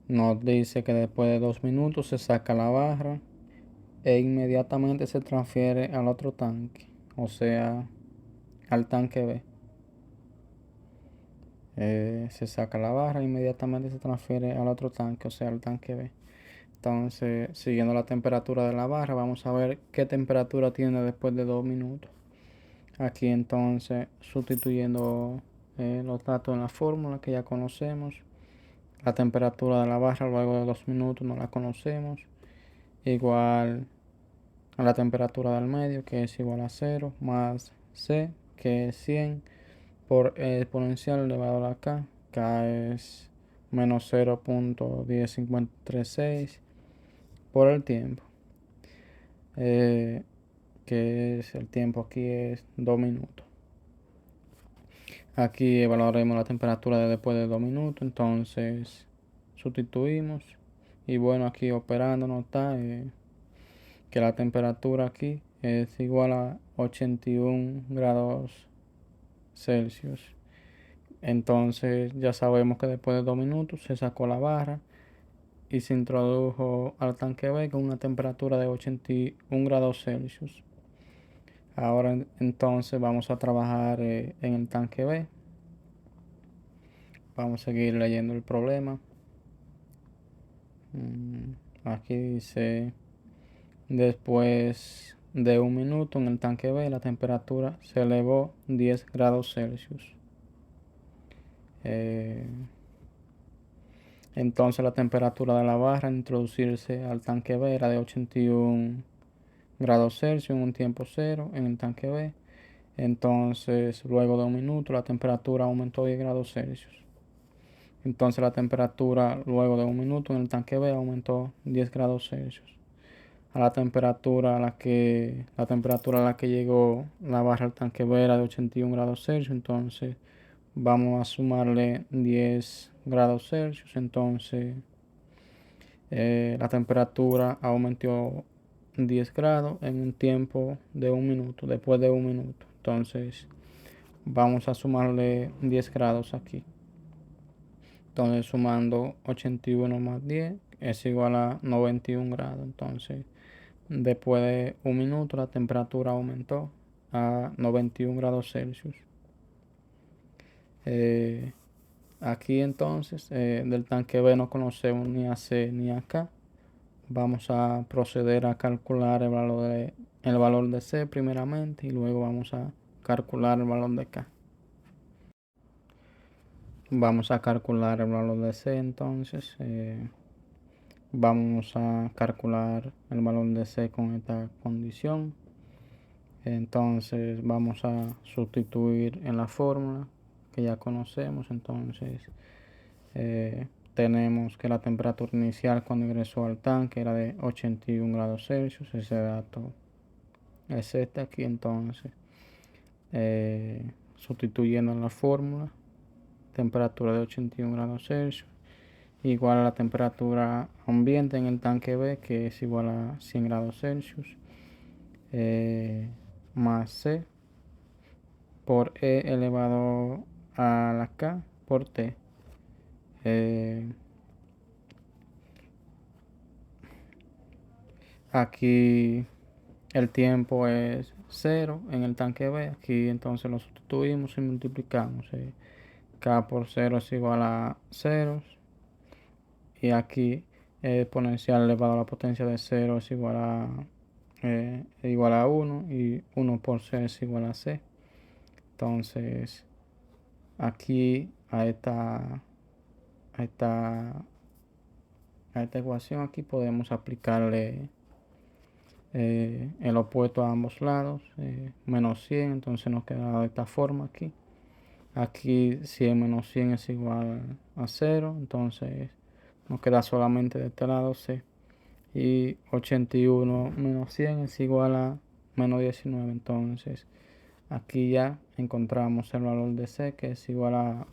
Nos dice que después de 2 minutos se saca la barra e inmediatamente se transfiere al otro tanque, o sea, al tanque B. Se saca la barra e inmediatamente se transfiere al otro tanque, o sea, al tanque B. Entonces, siguiendo la temperatura de la barra, vamos a ver qué temperatura tiene después de 2 minutos. Aquí entonces, sustituyendo los datos en la fórmula que ya conocemos, la temperatura de la barra luego de 2 minutos no la conocemos, igual a la temperatura del medio, que es igual a 0, más C, que es 100, por exponencial elevado a la K. K es menos 0.10536 por el tiempo, que es el tiempo aquí es 2 minutos. Aquí evaluaremos la temperatura de después de 2 minutos, entonces sustituimos y bueno, aquí operando nos está que la temperatura aquí es igual a 81 grados Celsius. Entonces ya sabemos que después de 2 minutos se sacó la barra y se introdujo al tanque B con una temperatura de 81 grados Celsius. Ahora entonces vamos a trabajar en el tanque B. Vamos a seguir leyendo el problema. Aquí dice, después de 1 minuto en el tanque B la temperatura se elevó 10 grados Celsius. Entonces la temperatura de la barra al introducirse al tanque B era de 81 grados Celsius en un tiempo cero en el tanque B. Entonces luego de 1 minuto la temperatura aumentó 10 grados Celsius. Entonces la temperatura luego de 1 minuto en el tanque B aumentó 10 grados Celsius. A la temperatura a la que llegó la barra al tanque B era de 81 grados Celsius. Entonces vamos a sumarle 10 grados Celsius. Entonces la temperatura aumentó 10 grados en un tiempo de 1 minuto, después de 1 minuto. Entonces vamos a sumarle 10 grados aquí. Entonces sumando 81 más 10 es igual a 91 grados. Entonces después de 1 minuto la temperatura aumentó a 91 grados Celsius. Aquí entonces del tanque B no conocemos ni a C ni a K. Vamos a proceder a calcular el valor de C primeramente y luego vamos a calcular el valor de K. Vamos a calcular el valor de C entonces. Vamos a calcular el valor de C con esta condición. Entonces vamos a sustituir en la fórmula que ya conocemos. Entonces tenemos que la temperatura inicial cuando ingresó al tanque era de 81 grados Celsius. Ese dato es este aquí. Entonces sustituyendo en la fórmula temperatura de 81 grados Celsius, igual a la temperatura ambiente en el tanque B, que es igual a 100 grados Celsius, más C por E elevado a la K por T. Aquí el tiempo es 0 en el tanque B. Aquí entonces lo sustituimos y multiplicamos. K por 0 es igual a 0. Y aquí exponencial elevado a la potencia de 0 es igual a 1. Y 1 por C es igual a C. Entonces aquí a esta ecuación aquí podemos aplicarle el opuesto a ambos lados, menos 100, entonces nos queda de esta forma aquí. Aquí 100 menos 100 es igual a 0, entonces nos queda solamente de este lado C. Y 81 menos 100 es igual a menos 19, entonces aquí ya encontramos el valor de C, que es igual a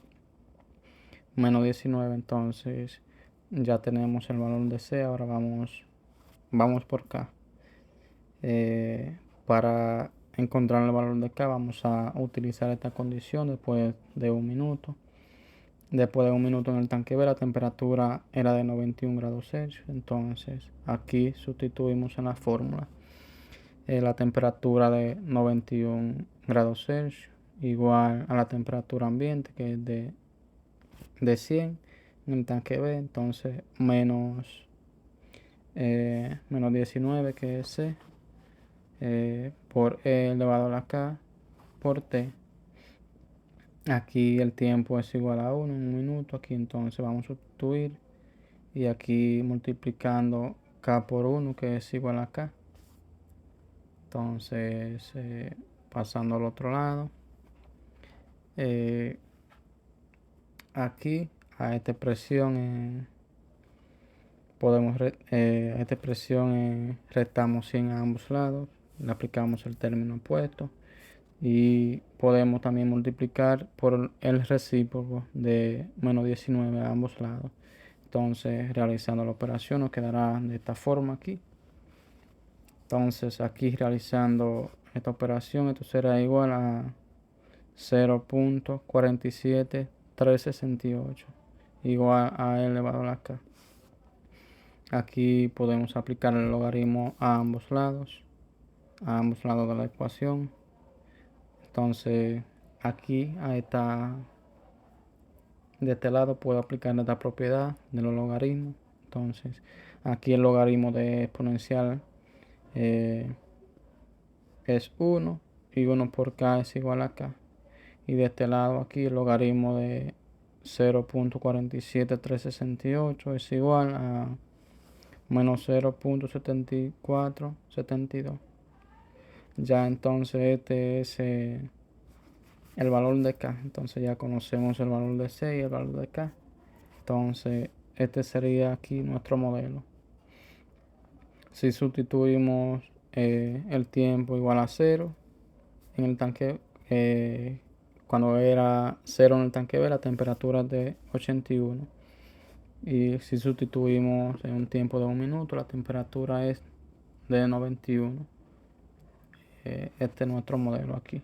menos 19, entonces ya tenemos el valor de C. Ahora vamos por K. Para encontrar el valor de K vamos a utilizar esta condición después de un minuto. Después de un minuto en el tanque B la temperatura era de 91 grados Celsius. Entonces aquí sustituimos en la fórmula la temperatura de 91 grados Celsius igual a la temperatura ambiente, que es de 100 en el tanque B. Entonces menos 19, que es C, por E elevado a la K por T. Aquí el tiempo es igual a 1 en un minuto. Aquí entonces vamos a sustituir y aquí multiplicando K por 1, que es igual a K. Entonces pasando al otro lado, aquí a esta expresión a esta expresión restamos 100 a ambos lados, le aplicamos el término opuesto y podemos también multiplicar por el recíproco de menos 19 a ambos lados. Entonces realizando la operación nos quedará de esta forma aquí. Entonces aquí realizando esta operación, esto será igual a 0.47368 igual a E elevado a la K. Aquí podemos aplicar el logaritmo a ambos lados de la ecuación. Entonces aquí de este lado puedo aplicar esta propiedad de los logaritmos. Entonces aquí el logaritmo de exponencial es 1 y 1 por K es igual a K. Y de este lado aquí el logaritmo de 0.47368 es igual a menos 0.7472. Ya entonces este es el valor de K. Entonces ya conocemos el valor de C y el valor de K. Entonces este sería aquí nuestro modelo. Si sustituimos el tiempo igual a 0 en el tanque, cuando era 0 en el tanque B la temperatura es de 81. Y si sustituimos en un tiempo de un minuto la temperatura es de 91. Este es nuestro modelo aquí.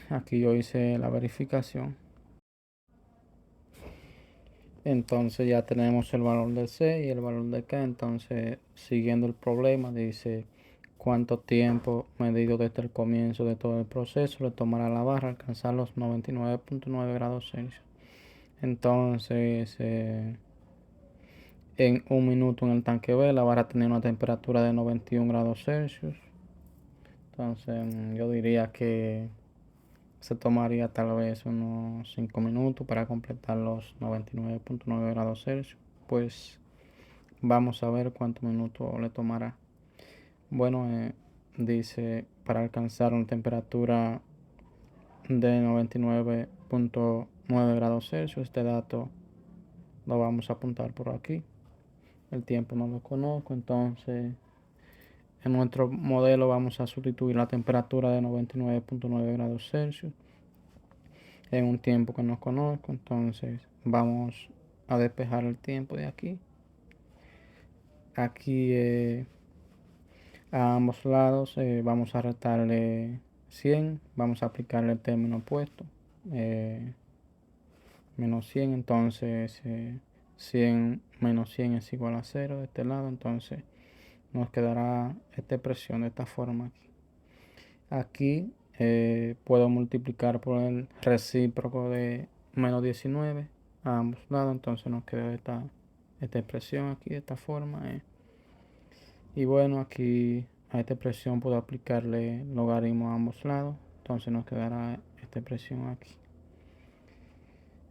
Aquí yo hice la verificación. Entonces ya tenemos el valor de C y el valor de K. Entonces siguiendo el problema dice cuánto tiempo medido desde el comienzo de todo el proceso le tomará a la barra alcanzar los 99.9 grados Celsius. Entonces en un minuto en el tanque B la barra tenía una temperatura de 91 grados Celsius. Entonces yo diría que se tomaría tal vez unos 5 minutos para completar los 99.9 grados Celsius. Pues vamos a ver cuántos minutos le tomará. Bueno, dice para alcanzar una temperatura de 99.9 grados Celsius. Este dato lo vamos a apuntar por aquí. El tiempo no lo conozco, entonces en nuestro modelo vamos a sustituir la temperatura de 99.9 grados Celsius. en un tiempo que no conozco. Entonces vamos a despejar el tiempo de aquí. Aquí a ambos lados vamos a restarle 100. Vamos a aplicarle el término opuesto. Menos 100, entonces 100 menos 100 es igual a 0 de este lado. Entonces nos quedará esta expresión de esta forma aquí. Aquí puedo multiplicar por el recíproco de menos 19 a ambos lados. Entonces nos queda esta expresión aquí de esta forma. Y bueno, aquí a esta expresión puedo aplicarle logaritmo a ambos lados. Entonces nos quedará esta expresión aquí.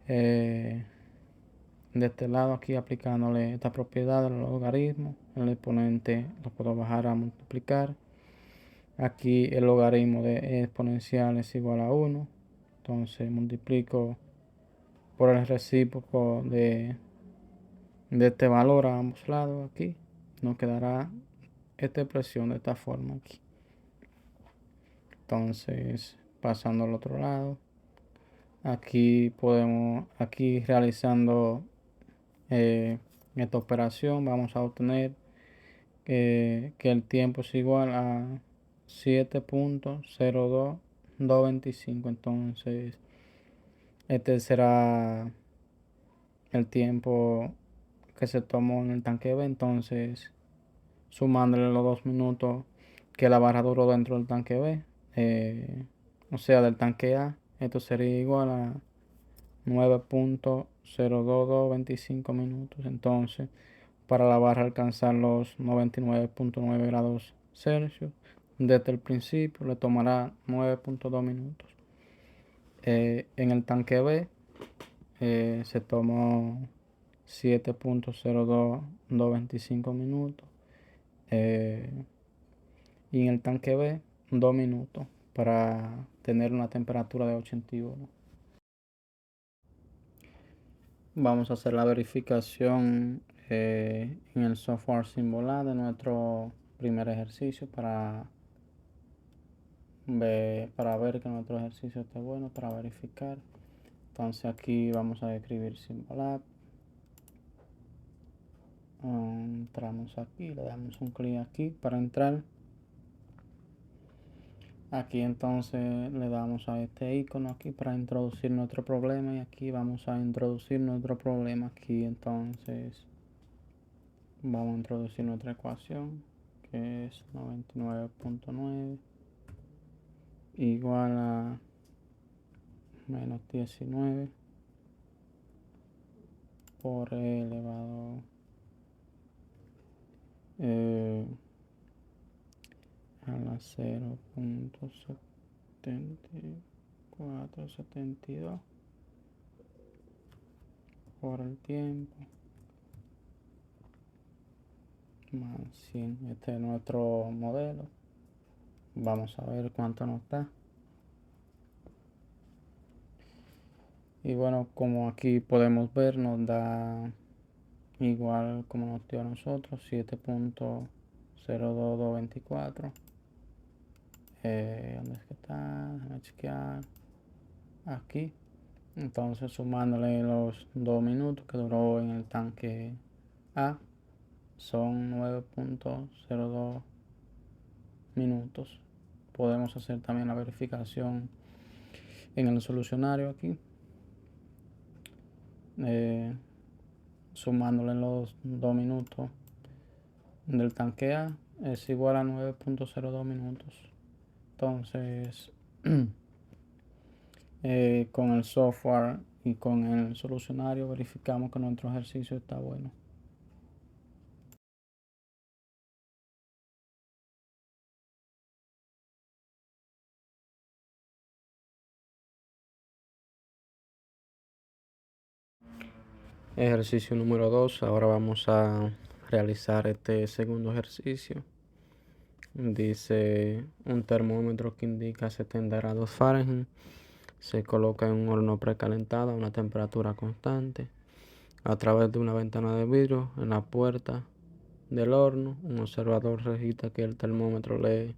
De este lado aquí aplicándole esta propiedad del logaritmo, el exponente lo puedo bajar a multiplicar. Aquí el logaritmo de exponencial es igual a 1. Entonces multiplico por el recíproco de este valor a ambos lados aquí. Nos quedará esta expresión de esta forma aquí. Entonces pasando al otro lado. Aquí realizando esta operación vamos a obtener que el tiempo es igual a 7.02225. Entonces este será el tiempo que se tomó en el tanque B. Entonces sumándole los 2 minutos que la barra duró dentro del tanque B, o sea del tanque A, esto sería igual a 9.02225 minutos. Entonces para la barra alcanzar los 99.9 grados Celsius desde el principio le tomará 9.2 minutos. En el tanque B se tomó 7.02225 minutos, y en el tanque B 2 minutos para tener una temperatura de 81. Vamos a hacer la verificación en el software Symbolab de nuestro primer ejercicio para ver que nuestro ejercicio esté bueno, para verificar. Entonces aquí vamos a escribir Symbolab. Entramos aquí, le damos un clic aquí para entrar. Aquí entonces le damos a este icono aquí para introducir nuestro problema, y aquí vamos a introducir nuestro problema. Aquí entonces vamos a introducir nuestra ecuación, que es 99.9 igual a menos 19 por e elevado a la 0.7472 por el tiempo más 100. Este es nuestro modelo. Vamos a ver cuánto nos da. Y bueno, como aquí podemos ver, nos da igual como nos dio a nosotros, 7.02224. ¿Dónde es que está? Déjame chequear. Aquí. Entonces sumándole los 2 minutos que duró en el tanque A, son 9.02 minutos. Podemos hacer también la verificación en el solucionario aquí, sumándole los 2 minutos del tanque A es igual a 9.02 minutos. Entonces con el software y con el solucionario verificamos que nuestro ejercicio está bueno. Ejercicio número 2. Ahora vamos a realizar este segundo ejercicio. Dice: un termómetro que indica 70 grados Fahrenheit se coloca en un horno precalentado a una temperatura constante. A través de una ventana de vidrio en la puerta del horno, un observador registra que el termómetro lee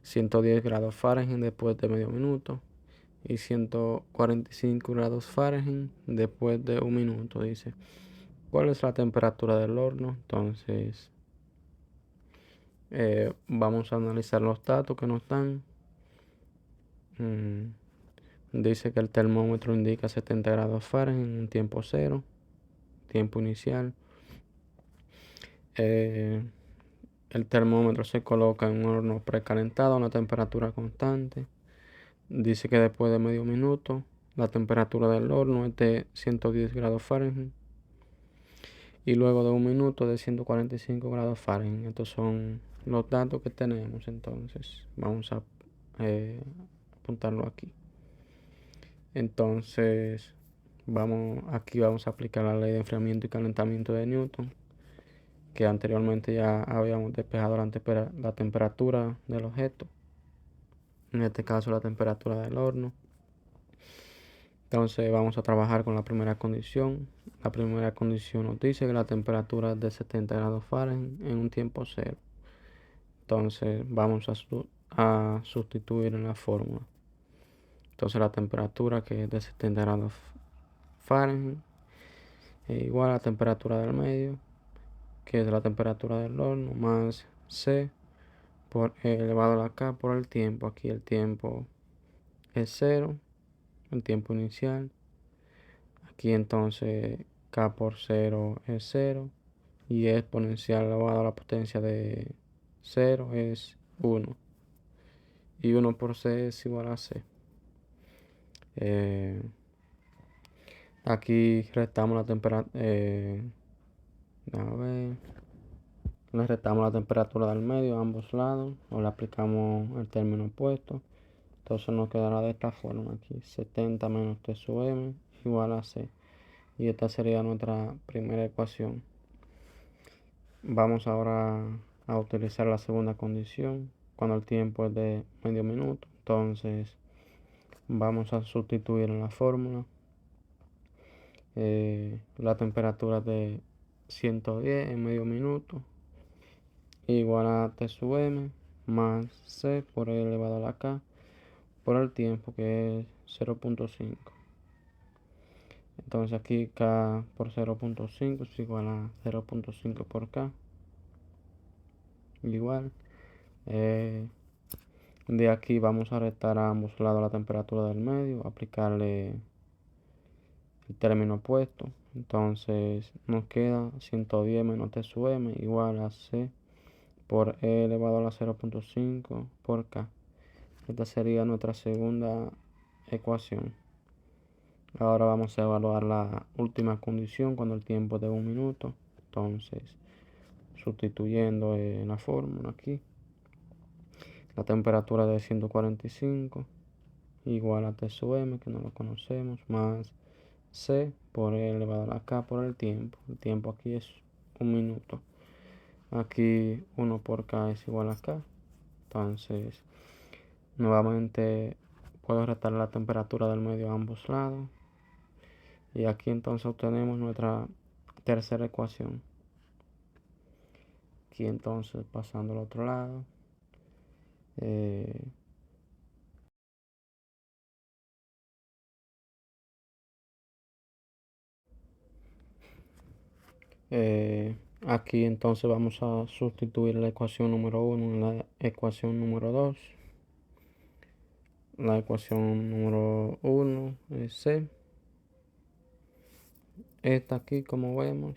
110 grados Fahrenheit después de medio minuto y 145 grados Fahrenheit después de 1 minuto. Dice, ¿cuál es la temperatura del horno? Entonces, vamos a analizar los datos que nos dan. Dice que el termómetro indica 70 grados Fahrenheit en un tiempo cero, tiempo inicial. El termómetro se coloca en un horno precalentado a una temperatura constante. Dice que después de medio minuto la temperatura del horno es de 110 grados Fahrenheit y luego de 1 minuto de 145 grados Fahrenheit. Estos son los datos que tenemos, entonces vamos a apuntarlo aquí. Entonces aquí vamos a aplicar la ley de enfriamiento y calentamiento de Newton, que anteriormente ya habíamos despejado la temperatura del objeto, en este caso la temperatura del horno. Entonces vamos a trabajar con la primera condición. La primera condición nos dice que la temperatura es de 70 grados Fahrenheit en un tiempo cero. Entonces vamos a sustituir en la fórmula. Entonces la temperatura, que es de 70 grados Fahrenheit, es igual a la temperatura del medio, que es la temperatura del horno, más C por elevado a la K por el tiempo. Aquí el tiempo es cero, el tiempo inicial. Aquí entonces K por 0 es 0 y exponencial elevado a la potencia de 0 es 1. Y 1 por C es igual a C. Aquí restamos la temperatura. Le restamos la temperatura del medio a ambos lados o le aplicamos el término opuesto. Entonces nos quedará de esta forma aquí: 70 menos T sub M igual a C. Y esta sería nuestra primera ecuación. Vamos ahora a utilizar la segunda condición cuando el tiempo es de medio minuto. Entonces vamos a sustituir en la fórmula la temperatura de 110 en medio minuto igual a T sub M más C por E elevado a la K por el tiempo, que es 0.5. Entonces aquí K por 0.5 es igual a 0.5 por K. Igual. De aquí vamos a restar a ambos lados la temperatura del medio, aplicarle el término opuesto. Entonces nos queda 110 menos T sub M igual a C por E elevado a la 0.5 por K. Esta sería nuestra segunda ecuación. Ahora vamos a evaluar la última condición cuando el tiempo es de 1 minuto. Entonces, sustituyendo en la fórmula aquí, la temperatura de 145 igual a T sub M, que no lo conocemos, más C por E elevado a la K por el tiempo. El tiempo aquí es 1 minuto. Aquí 1 por K es igual a K. Entonces, nuevamente puedo restar la temperatura del medio a ambos lados. Y aquí entonces obtenemos nuestra tercera ecuación. Aquí entonces pasando al otro lado. Aquí entonces vamos a sustituir la ecuación número 1 en la ecuación número 2. La ecuación número 1 es C. Esta aquí, como vemos,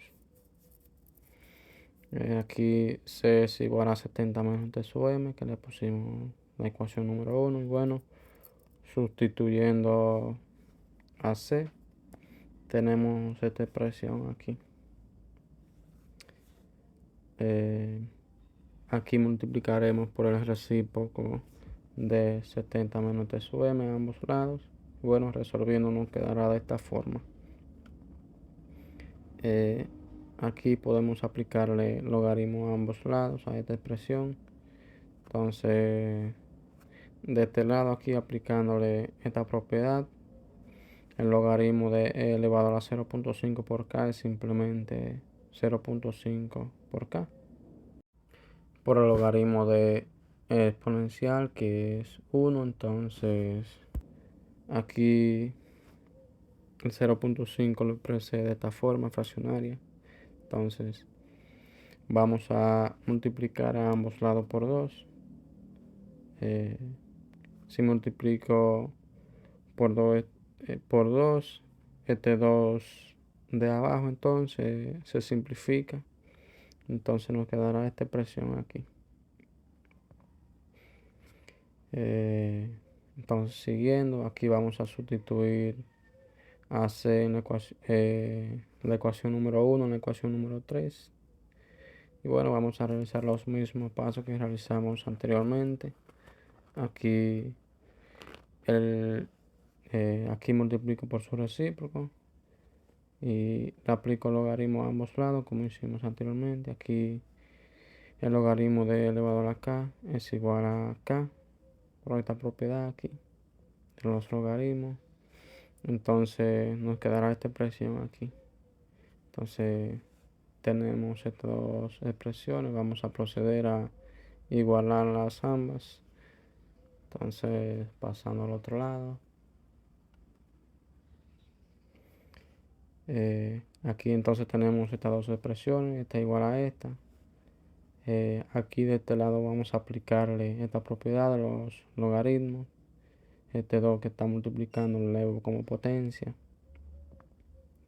aquí C es igual a 70 menos T sub M, que le pusimos la ecuación número 1. Y bueno, sustituyendo a C, tenemos esta expresión aquí. Aquí multiplicaremos por el recíproco de 70 menos T sub M a ambos lados. Bueno, resolviendo nos quedará de esta forma. Aquí podemos aplicarle logaritmo a ambos lados a esta expresión. Entonces, de este lado aquí aplicándole esta propiedad, el logaritmo de E elevado a la 0.5 por K es simplemente 0.5 por K. Por el logaritmo de exponencial, que es 1, entonces Aquí el 0.5 lo expresé de esta forma fraccionaria. Entonces vamos a multiplicar a ambos lados por 2. Si multiplico por 2, por 2, este 2 de abajo entonces se simplifica. Entonces nos quedará esta expresión aquí. Entonces siguiendo, aquí vamos a sustituir a C en la ecuación número 1, en la ecuación número 3. Y bueno, vamos a realizar los mismos pasos que realizamos anteriormente. Aquí, aquí multiplico por su recíproco y le aplico logaritmo a ambos lados como hicimos anteriormente. Aquí el logaritmo de elevado a la k es igual a k por esta propiedad aquí de los logaritmos. Entonces nos quedará esta expresión aquí. Entonces tenemos estas dos expresiones. Vamos a proceder a igualarlas ambas. Entonces pasando al otro lado. Aquí entonces tenemos estas dos expresiones. Esta igual a esta. Aquí de este lado vamos a aplicarle esta propiedad de los logaritmos. Este 2 que está multiplicando lo elevo como potencia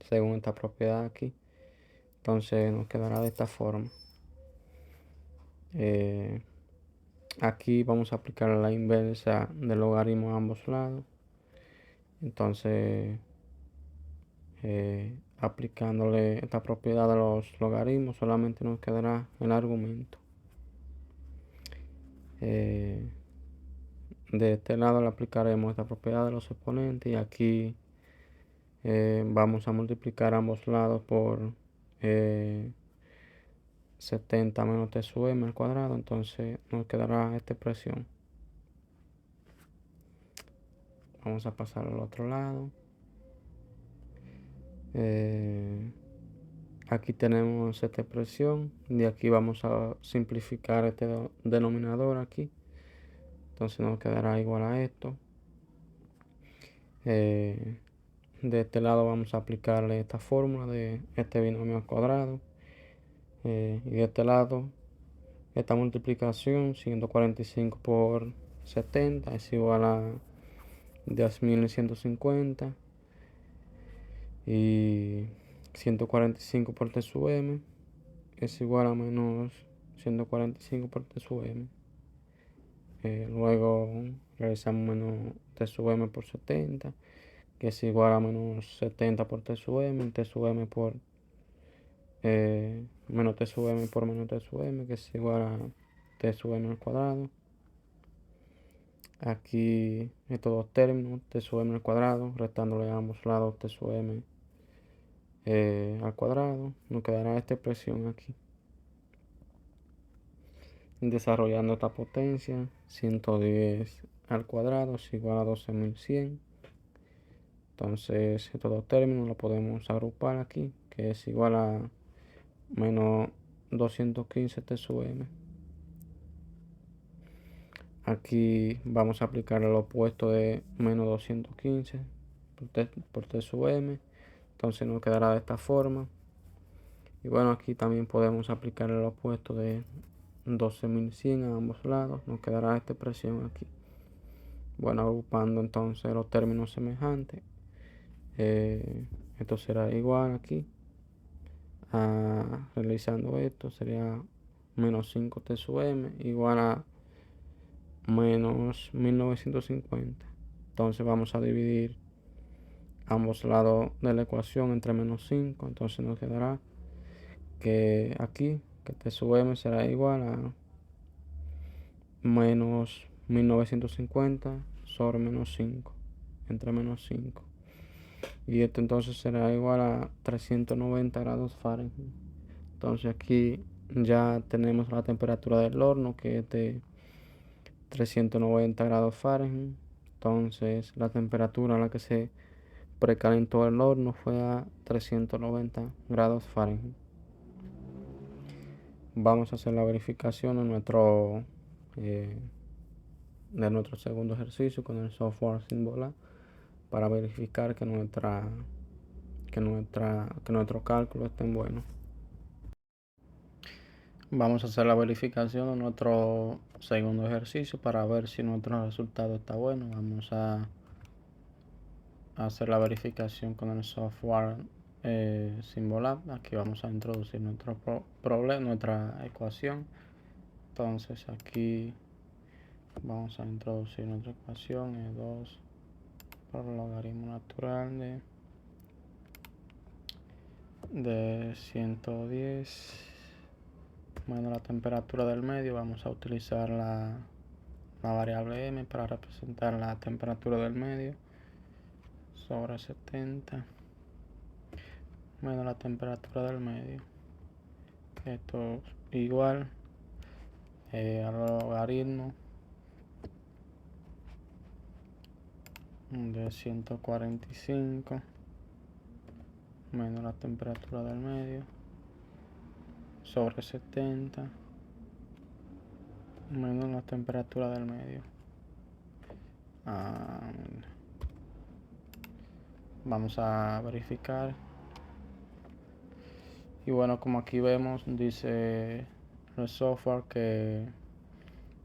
según esta propiedad aquí. Entonces nos quedará de esta forma. Aquí vamos a aplicar la inversa del logaritmo a ambos lados. Entonces aplicándole esta propiedad de los logaritmos solamente nos quedará el argumento. De este lado le aplicaremos esta propiedad de los exponentes y aquí vamos a multiplicar ambos lados por 70 menos t sub m al cuadrado. Entonces nos quedará esta expresión. Vamos a pasar al otro lado. Aquí tenemos esta expresión y aquí vamos a simplificar este denominador aquí. Entonces nos quedará igual a esto. De este lado vamos a aplicarle esta fórmula de este binomio al cuadrado. Y de este lado, esta multiplicación, 145 por 70 es igual a 10.150. Y 145 por t sub m es igual a menos 145 por t sub m. Luego realizamos menos t sub m por 70, que es igual a menos 70 por t sub m, t sub m por menos t sub m por menos t sub m, que es igual a t sub m al cuadrado. Aquí estos dos términos, t sub m al cuadrado, restándole a ambos lados t sub m al cuadrado, nos quedará esta expresión aquí. Desarrollando esta potencia, 110 al cuadrado es igual a 12.100. Entonces estos dos términos los podemos agrupar aquí, que es igual a menos 215 t sub m. Aquí vamos a aplicar el opuesto de menos 215 por t sub m. Entonces nos quedará de esta forma. Y bueno, aquí también podemos aplicar el opuesto de 12.100 a ambos lados. Nos quedará esta expresión aquí. Bueno, agrupando entonces los términos semejantes. Esto será igual aquí. Realizando esto sería menos 5 t sub m igual a menos 1950. Entonces vamos a dividir ambos lados de la ecuación entre menos 5. Entonces nos quedará que aquí que t sub m será igual a menos 1950 sobre menos 5 entre menos 5. Y esto entonces será igual a 390 grados Fahrenheit. Entonces aquí ya tenemos la temperatura del horno, que es de 390 grados Fahrenheit. Entonces la temperatura a la que se precalentó el horno fue a 390 grados Fahrenheit. Vamos a hacer la verificación de nuestro segundo ejercicio con el software Symbola. para verificar que nuestros cálculos estén buenos. Vamos a hacer la verificación de nuestro segundo ejercicio para ver si nuestro resultado está bueno. Vamos a hacer la verificación con el software Symbolab. Aquí vamos a introducir nuestro problema, nuestra ecuación. Entonces aquí vamos a introducir nuestra ecuación, E2 por logaritmo natural de 110 menos la temperatura del medio. Vamos a utilizar la variable m para representar la temperatura del medio, sobre 70 menos la temperatura del medio. Esto igual al logaritmo de 145 menos la temperatura del medio, sobre 70 menos la temperatura del medio. Vamos a verificar. Y bueno, como aquí vemos, dice el software que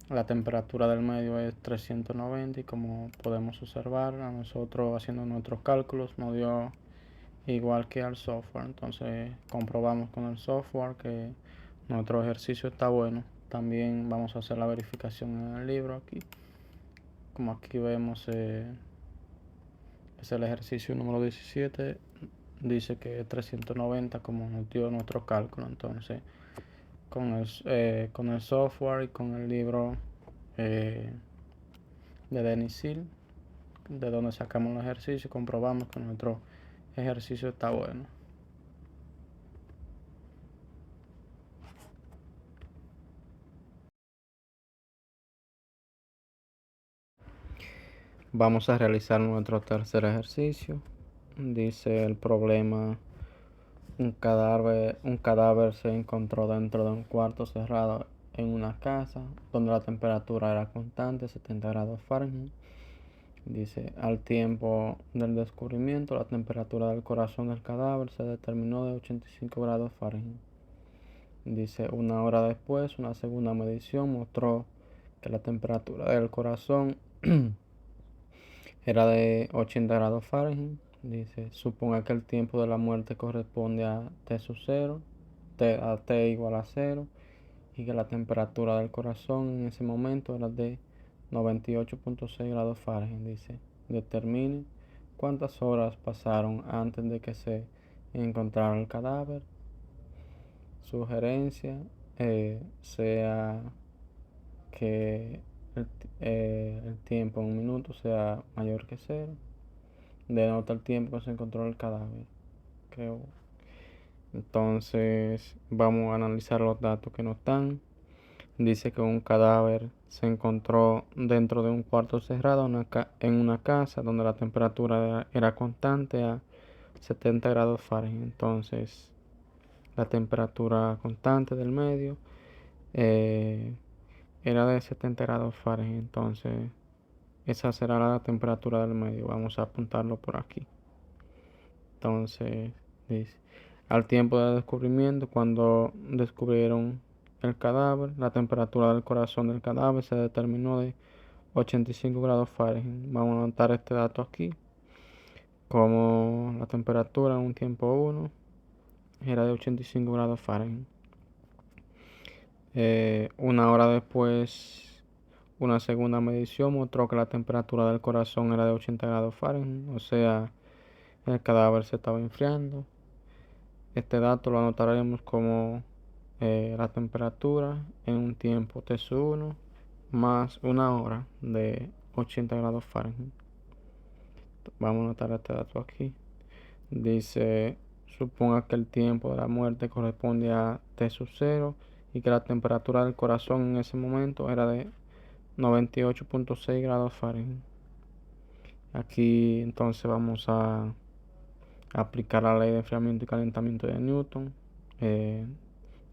la temperatura del medio es 390, y como podemos observar, a nosotros haciendo nuestros cálculos nos dio igual que al software. Entonces comprobamos con el software que nuestro ejercicio está bueno. También vamos a hacer la verificación en el libro aquí. Como aquí vemos, es el ejercicio número 17. Dice que es 390 como nos dio nuestro cálculo. Entonces con el software y con el libro de Denis Hill, de donde sacamos los ejercicios, comprobamos que nuestro ejercicio está bueno. Vamos a realizar nuestro tercer ejercicio. Dice el problema: un cadáver se encontró dentro de un cuarto cerrado en una casa donde la temperatura era constante, 70 grados Fahrenheit. Dice, al tiempo del descubrimiento, la temperatura del corazón del cadáver se determinó de 85 grados Fahrenheit. Dice, una hora después, una segunda medición mostró que la temperatura del corazón era de 80 grados Fahrenheit. Dice, suponga que el tiempo de la muerte corresponde a T sub 0, a T igual a 0, y que la temperatura del corazón en ese momento era de 98.6 grados Fahrenheit. Dice, determine cuántas horas pasaron antes de que se encontrara el cadáver. Sugerencia sea que el tiempo en un minuto sea mayor que 0. Denota el tiempo que se encontró el cadáver. Creo. Entonces vamos a analizar los datos que nos dan. Dice que un cadáver se encontró dentro de un cuarto cerrado en una casa donde la temperatura era constante a 70 grados Fahrenheit. Entonces la temperatura constante del medio era de 70 grados Fahrenheit. Entonces esa será la temperatura del medio. Vamos a apuntarlo por aquí. Entonces dice, al tiempo del descubrimiento, cuando descubrieron el cadáver, la temperatura del corazón del cadáver se determinó de 85 grados Fahrenheit. Vamos a anotar este dato aquí, como la temperatura en un tiempo 1 era de 85 grados Fahrenheit. Una hora después, una segunda medición mostró que la temperatura del corazón era de 80 grados Fahrenheit, o sea, el cadáver se estaba enfriando. Este dato lo anotaremos como la temperatura en un tiempo T1 más una hora de 80 grados Fahrenheit. Vamos a anotar este dato aquí. Dice, suponga que el tiempo de la muerte corresponde a T sub 0 y que la temperatura del corazón en ese momento era de 98.6 grados Fahrenheit. Aquí entonces vamos a aplicar la ley de enfriamiento y calentamiento de Newton,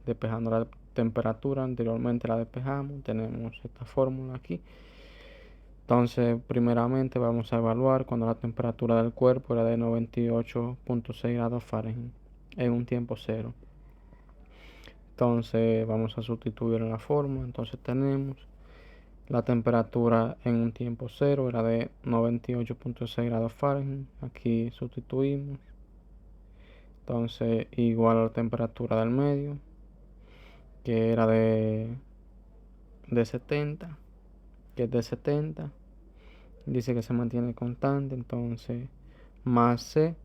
despejando la temperatura. Anteriormente la despejamos, tenemos esta fórmula aquí. Entonces, primeramente vamos a evaluar cuando la temperatura del cuerpo era de 98.6 grados Fahrenheit en un tiempo cero. Entonces, vamos a sustituir en la fórmula. Entonces, tenemos la temperatura en un tiempo cero era de 98.6 grados Fahrenheit. Aquí sustituimos. Entonces, igual a la temperatura del medio, que era de 70, que es de 70. Dice que se mantiene constante, entonces más C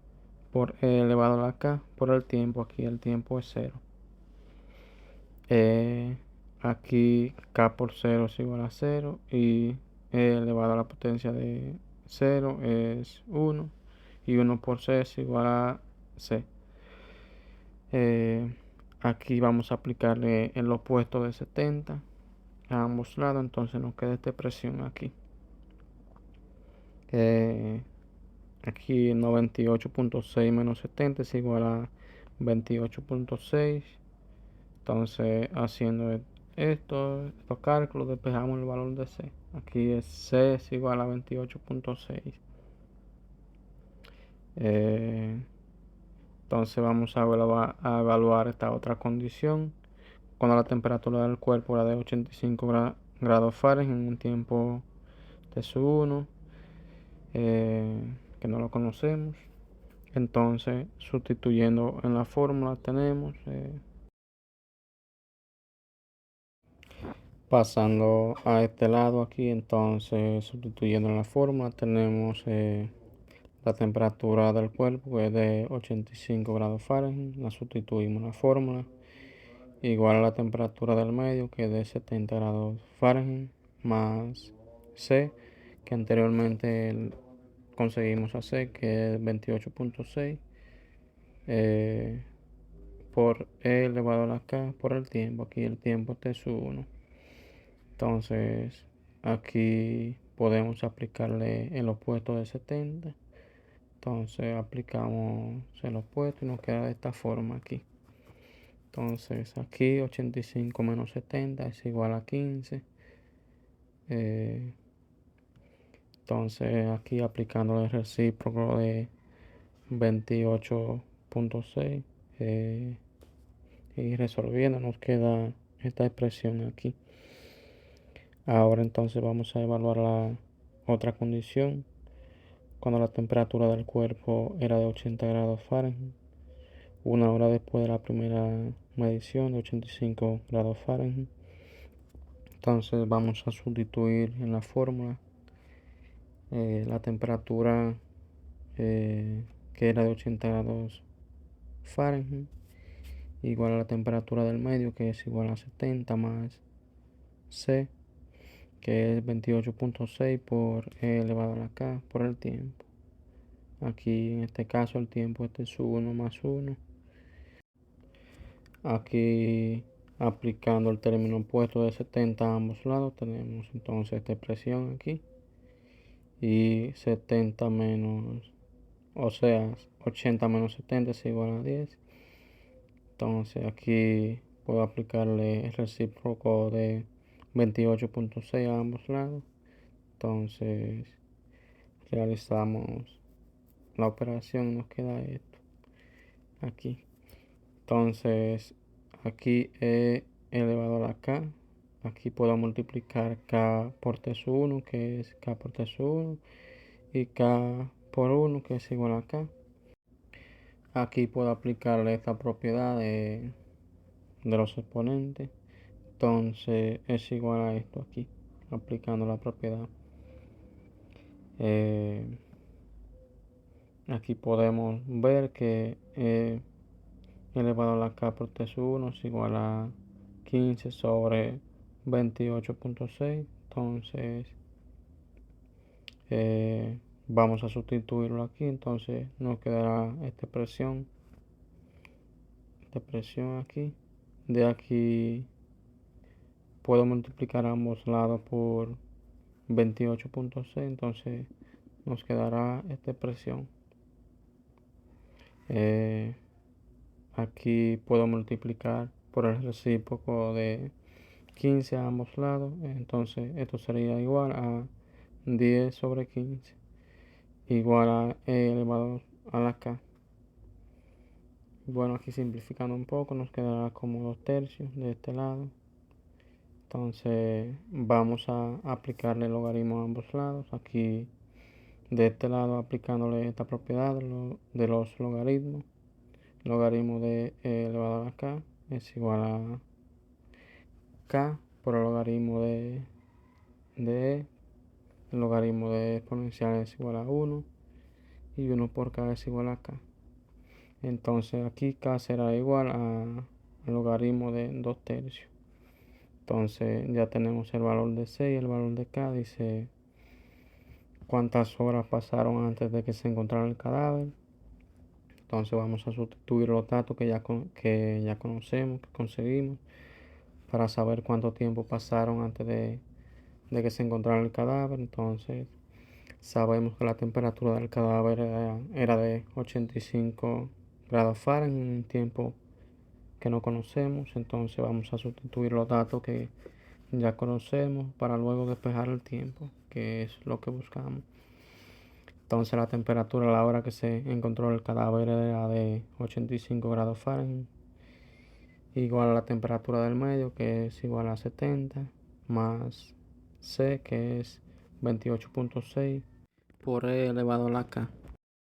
por E elevado a la K por el tiempo. Aquí el tiempo es cero. Aquí K por 0 es igual a 0 y E elevado a la potencia de 0 es 1 y 1 por C es igual a C. Aquí vamos a aplicarle el opuesto de 70 a ambos lados, entonces nos queda esta expresión aquí. Aquí 98.6 menos 70 es igual a 28.6. Entonces, haciendo estos cálculos, despejamos el valor de C. Aquí es C es igual a 28.6. Entonces, vamos a evaluar esta otra condición. Cuando la temperatura del cuerpo era de 85 grados Fahrenheit en un tiempo de su 1, que no lo conocemos. Entonces, sustituyendo en la fórmula tenemos, pasando a este lado aquí, entonces sustituyendo en la fórmula tenemos la temperatura del cuerpo que es de 85 grados Fahrenheit, la sustituimos en la fórmula, igual a la temperatura del medio que es de 70 grados Fahrenheit más C, que anteriormente conseguimos hacer, que es 28.6. Por E elevado a la K por el tiempo. Aquí el tiempo es su 1. Entonces, aquí podemos aplicarle el opuesto de 70. Entonces, aplicamos el opuesto y nos queda de esta forma aquí. Entonces, aquí 85 menos 70 es igual a 15. Entonces, aquí aplicando el recíproco de 28.6 y resolviendo nos queda esta expresión aquí. Ahora entonces vamos a evaluar la otra condición. Cuando la temperatura del cuerpo era de 80 grados Fahrenheit, una hora después de la primera medición de 85 grados Fahrenheit. Entonces vamos a sustituir en la fórmula la temperatura que era de 80 grados Fahrenheit igual a la temperatura del medio, que es igual a 70 más C, que es 28.6 por E elevado a la K por el tiempo. Aquí en este caso el tiempo es su 1 más 1. Aquí aplicando el término opuesto de 70 a ambos lados tenemos entonces esta expresión aquí. Y 70 menos, o sea, 80 menos 70 es igual a 10. Entonces aquí puedo aplicarle el recíproco de 28.6 a ambos lados. Entonces realizamos la operación y nos queda esto aquí. Entonces aquí he elevado a la K. Aquí puedo multiplicar K por T sub 1, que es K por T sub 1, y K por 1, que es igual a K. Aquí puedo aplicarle esta propiedad de los exponentes. Entonces es igual a esto aquí, aplicando la propiedad. Aquí podemos ver que elevado a la K por T sub 1 es igual a 15 sobre 28.6. Entonces vamos a sustituirlo aquí. Entonces nos quedará esta expresión aquí. De aquí puedo multiplicar ambos lados por 28.6. Entonces nos quedará esta expresión. Aquí puedo multiplicar por el recíproco de 15 a ambos lados. Entonces esto sería igual a 10 sobre 15 igual a e elevado a la k. Bueno, aquí simplificando un poco nos quedará como 2 tercios de este lado. Entonces vamos a aplicarle el logaritmo a ambos lados. Aquí de este lado aplicándole esta propiedad de los logaritmos. Logaritmo de e elevado a la k es igual a k por el logaritmo de e. El logaritmo de exponencial es igual a 1 y 1 por k es igual a k. Entonces aquí k será igual al logaritmo de 2 tercios. Entonces ya tenemos el valor de c y el valor de k. Dice cuántas horas pasaron antes de que se encontrara el cadáver. Entonces vamos a sustituir los datos que ya conocemos, que conseguimos, para saber cuánto tiempo pasaron antes de que se encontrara el cadáver. Entonces sabemos que la temperatura del cadáver era de 85 grados Fahrenheit en un tiempo que no conocemos. Entonces vamos a sustituir los datos que ya conocemos para luego despejar el tiempo, que es lo que buscamos. Entonces la temperatura a la hora que se encontró el cadáver era de 85 grados Fahrenheit, igual a la temperatura del medio, que es igual a 70, más C, que es 28.6 por E elevado a la K.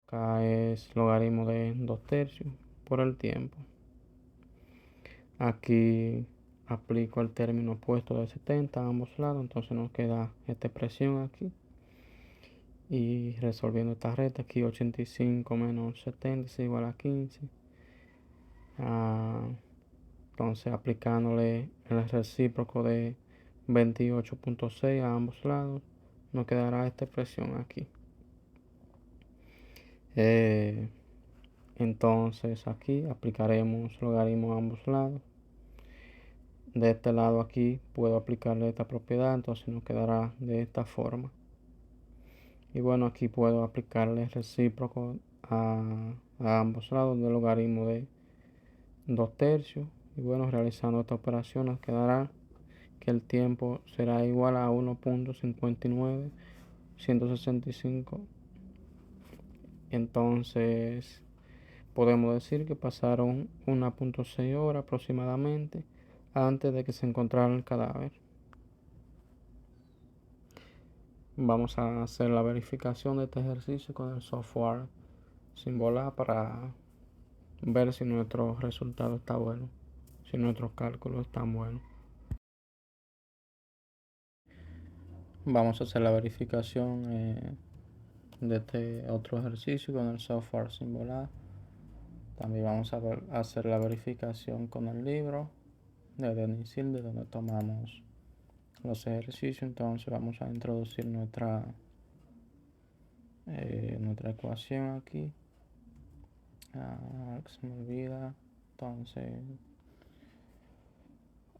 K es logaritmo de 2 tercios por el tiempo. Aquí aplico el término opuesto de 70 a ambos lados, entonces nos queda esta expresión aquí. Y resolviendo esta recta, aquí 85 menos 70 es igual a 15. Entonces aplicándole el recíproco de 28.6 a ambos lados, nos quedará esta expresión aquí. Entonces aquí aplicaremos logaritmo a ambos lados. De este lado aquí puedo aplicarle esta propiedad, entonces nos quedará de esta forma. Y bueno, aquí puedo aplicarle recíproco a ambos lados del logaritmo de 2 tercios. Y bueno, realizando esta operación nos quedará que el tiempo será igual a 1.59165. Entonces podemos decir que pasaron 1.6 horas aproximadamente antes de que se encontrara el cadáver. Vamos a hacer la verificación de este ejercicio con el software Symbola para ver si nuestro resultado está bueno, si nuestros cálculos están buenos. Vamos a hacer la verificación de este otro ejercicio con el software Symbola. También vamos a hacer la verificación con el libro de Denis Hilde, donde tomamos los ejercicios. Entonces vamos a introducir nuestra ecuación aquí. Se me olvida. Entonces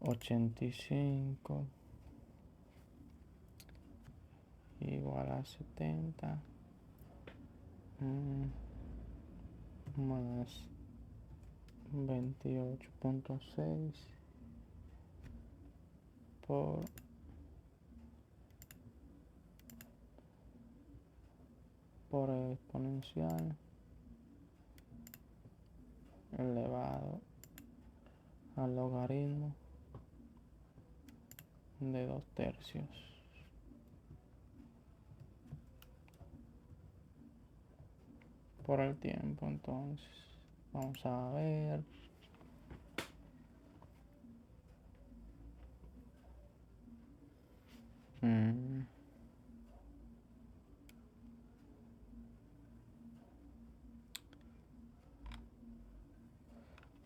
85 igual a 70 más 28.6 por exponencial elevado al logaritmo de 2 tercios. Por el tiempo. Entonces vamos a ver.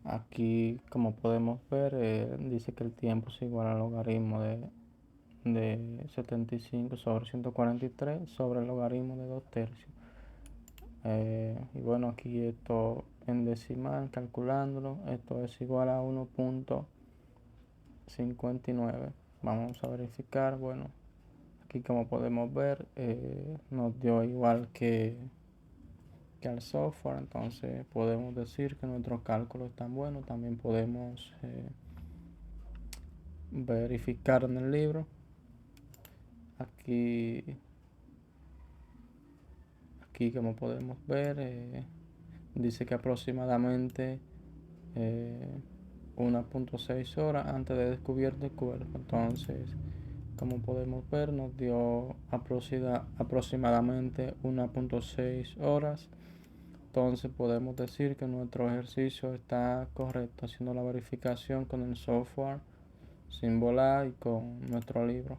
Aquí, como podemos ver, dice que el tiempo es igual al logaritmo de 75 sobre 143 sobre el logaritmo de 2 tercios. Y bueno, aquí esto en decimal, calculándolo, esto es igual a 1.59. Vamos a verificar. Bueno, aquí como podemos ver, nos dio igual que al software. Entonces podemos decir que nuestros cálculos están buenos. También podemos verificar en el libro. Aquí aquí, como podemos ver, dice que aproximadamente 1.6 horas antes de descubierto el cuerpo. Entonces, como podemos ver, nos dio aproximadamente 1.6 horas. Entonces podemos decir que nuestro ejercicio está correcto, haciendo la verificación con el software Symbolab y con nuestro libro.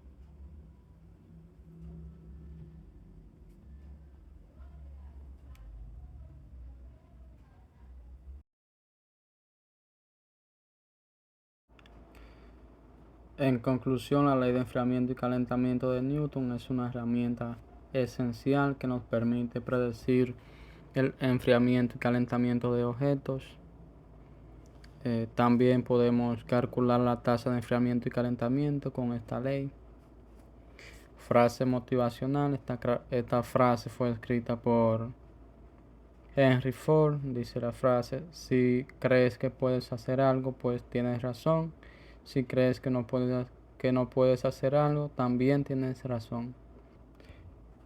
En conclusión, la ley de enfriamiento y calentamiento de Newton es una herramienta esencial que nos permite predecir el enfriamiento y calentamiento de objetos. También podemos calcular la tasa de enfriamiento y calentamiento con esta ley. Frase motivacional. Esta frase fue escrita por Henry Ford. Dice la frase: si crees que puedes hacer algo, pues tienes razón. Si crees que no puedes hacer algo, también tienes razón.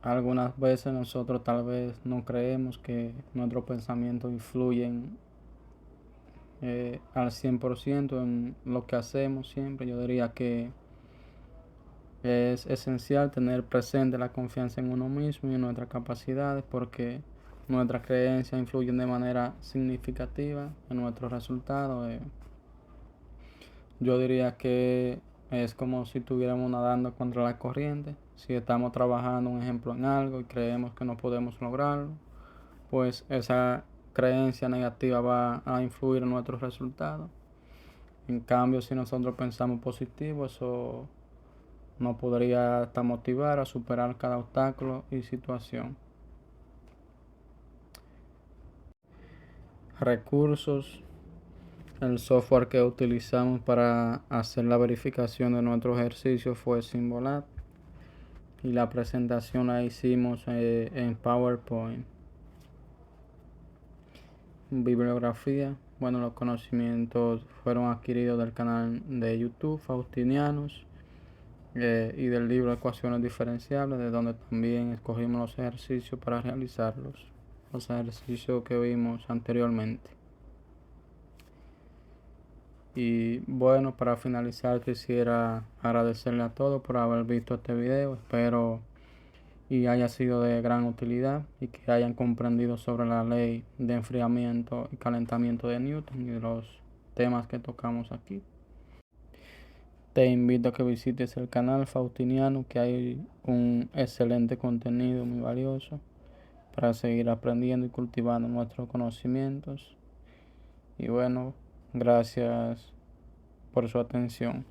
Algunas veces nosotros tal vez no creemos que nuestros pensamientos influyen al 100% en lo que hacemos siempre. Yo diría que es esencial tener presente la confianza en uno mismo y en nuestras capacidades, porque nuestras creencias influyen de manera significativa en nuestros resultados. Yo diría que es como si estuviéramos nadando contra la corriente. Si estamos trabajando, un ejemplo, en algo y creemos que no podemos lograrlo, pues esa creencia negativa va a influir en nuestros resultados. En cambio, si nosotros pensamos positivo, eso nos podría hasta motivar a superar cada obstáculo y situación. Recursos. El software que utilizamos para hacer la verificación de nuestro ejercicio fue Symbolab, y la presentación la hicimos en PowerPoint. Bibliografía. Bueno, los conocimientos fueron adquiridos del canal de YouTube Faustinianos y del libro Ecuaciones Diferenciables, de donde también escogimos los ejercicios para realizarlos, los ejercicios que vimos anteriormente. Y bueno, para finalizar quisiera agradecerle a todos por haber visto este video. Espero y haya sido de gran utilidad y que hayan comprendido sobre la ley de enfriamiento y calentamiento de Newton y de los temas que tocamos aquí. Te invito a que visites el canal Faustiniano, que hay un excelente contenido muy valioso para seguir aprendiendo y cultivando nuestros conocimientos. Y bueno, gracias por su atención.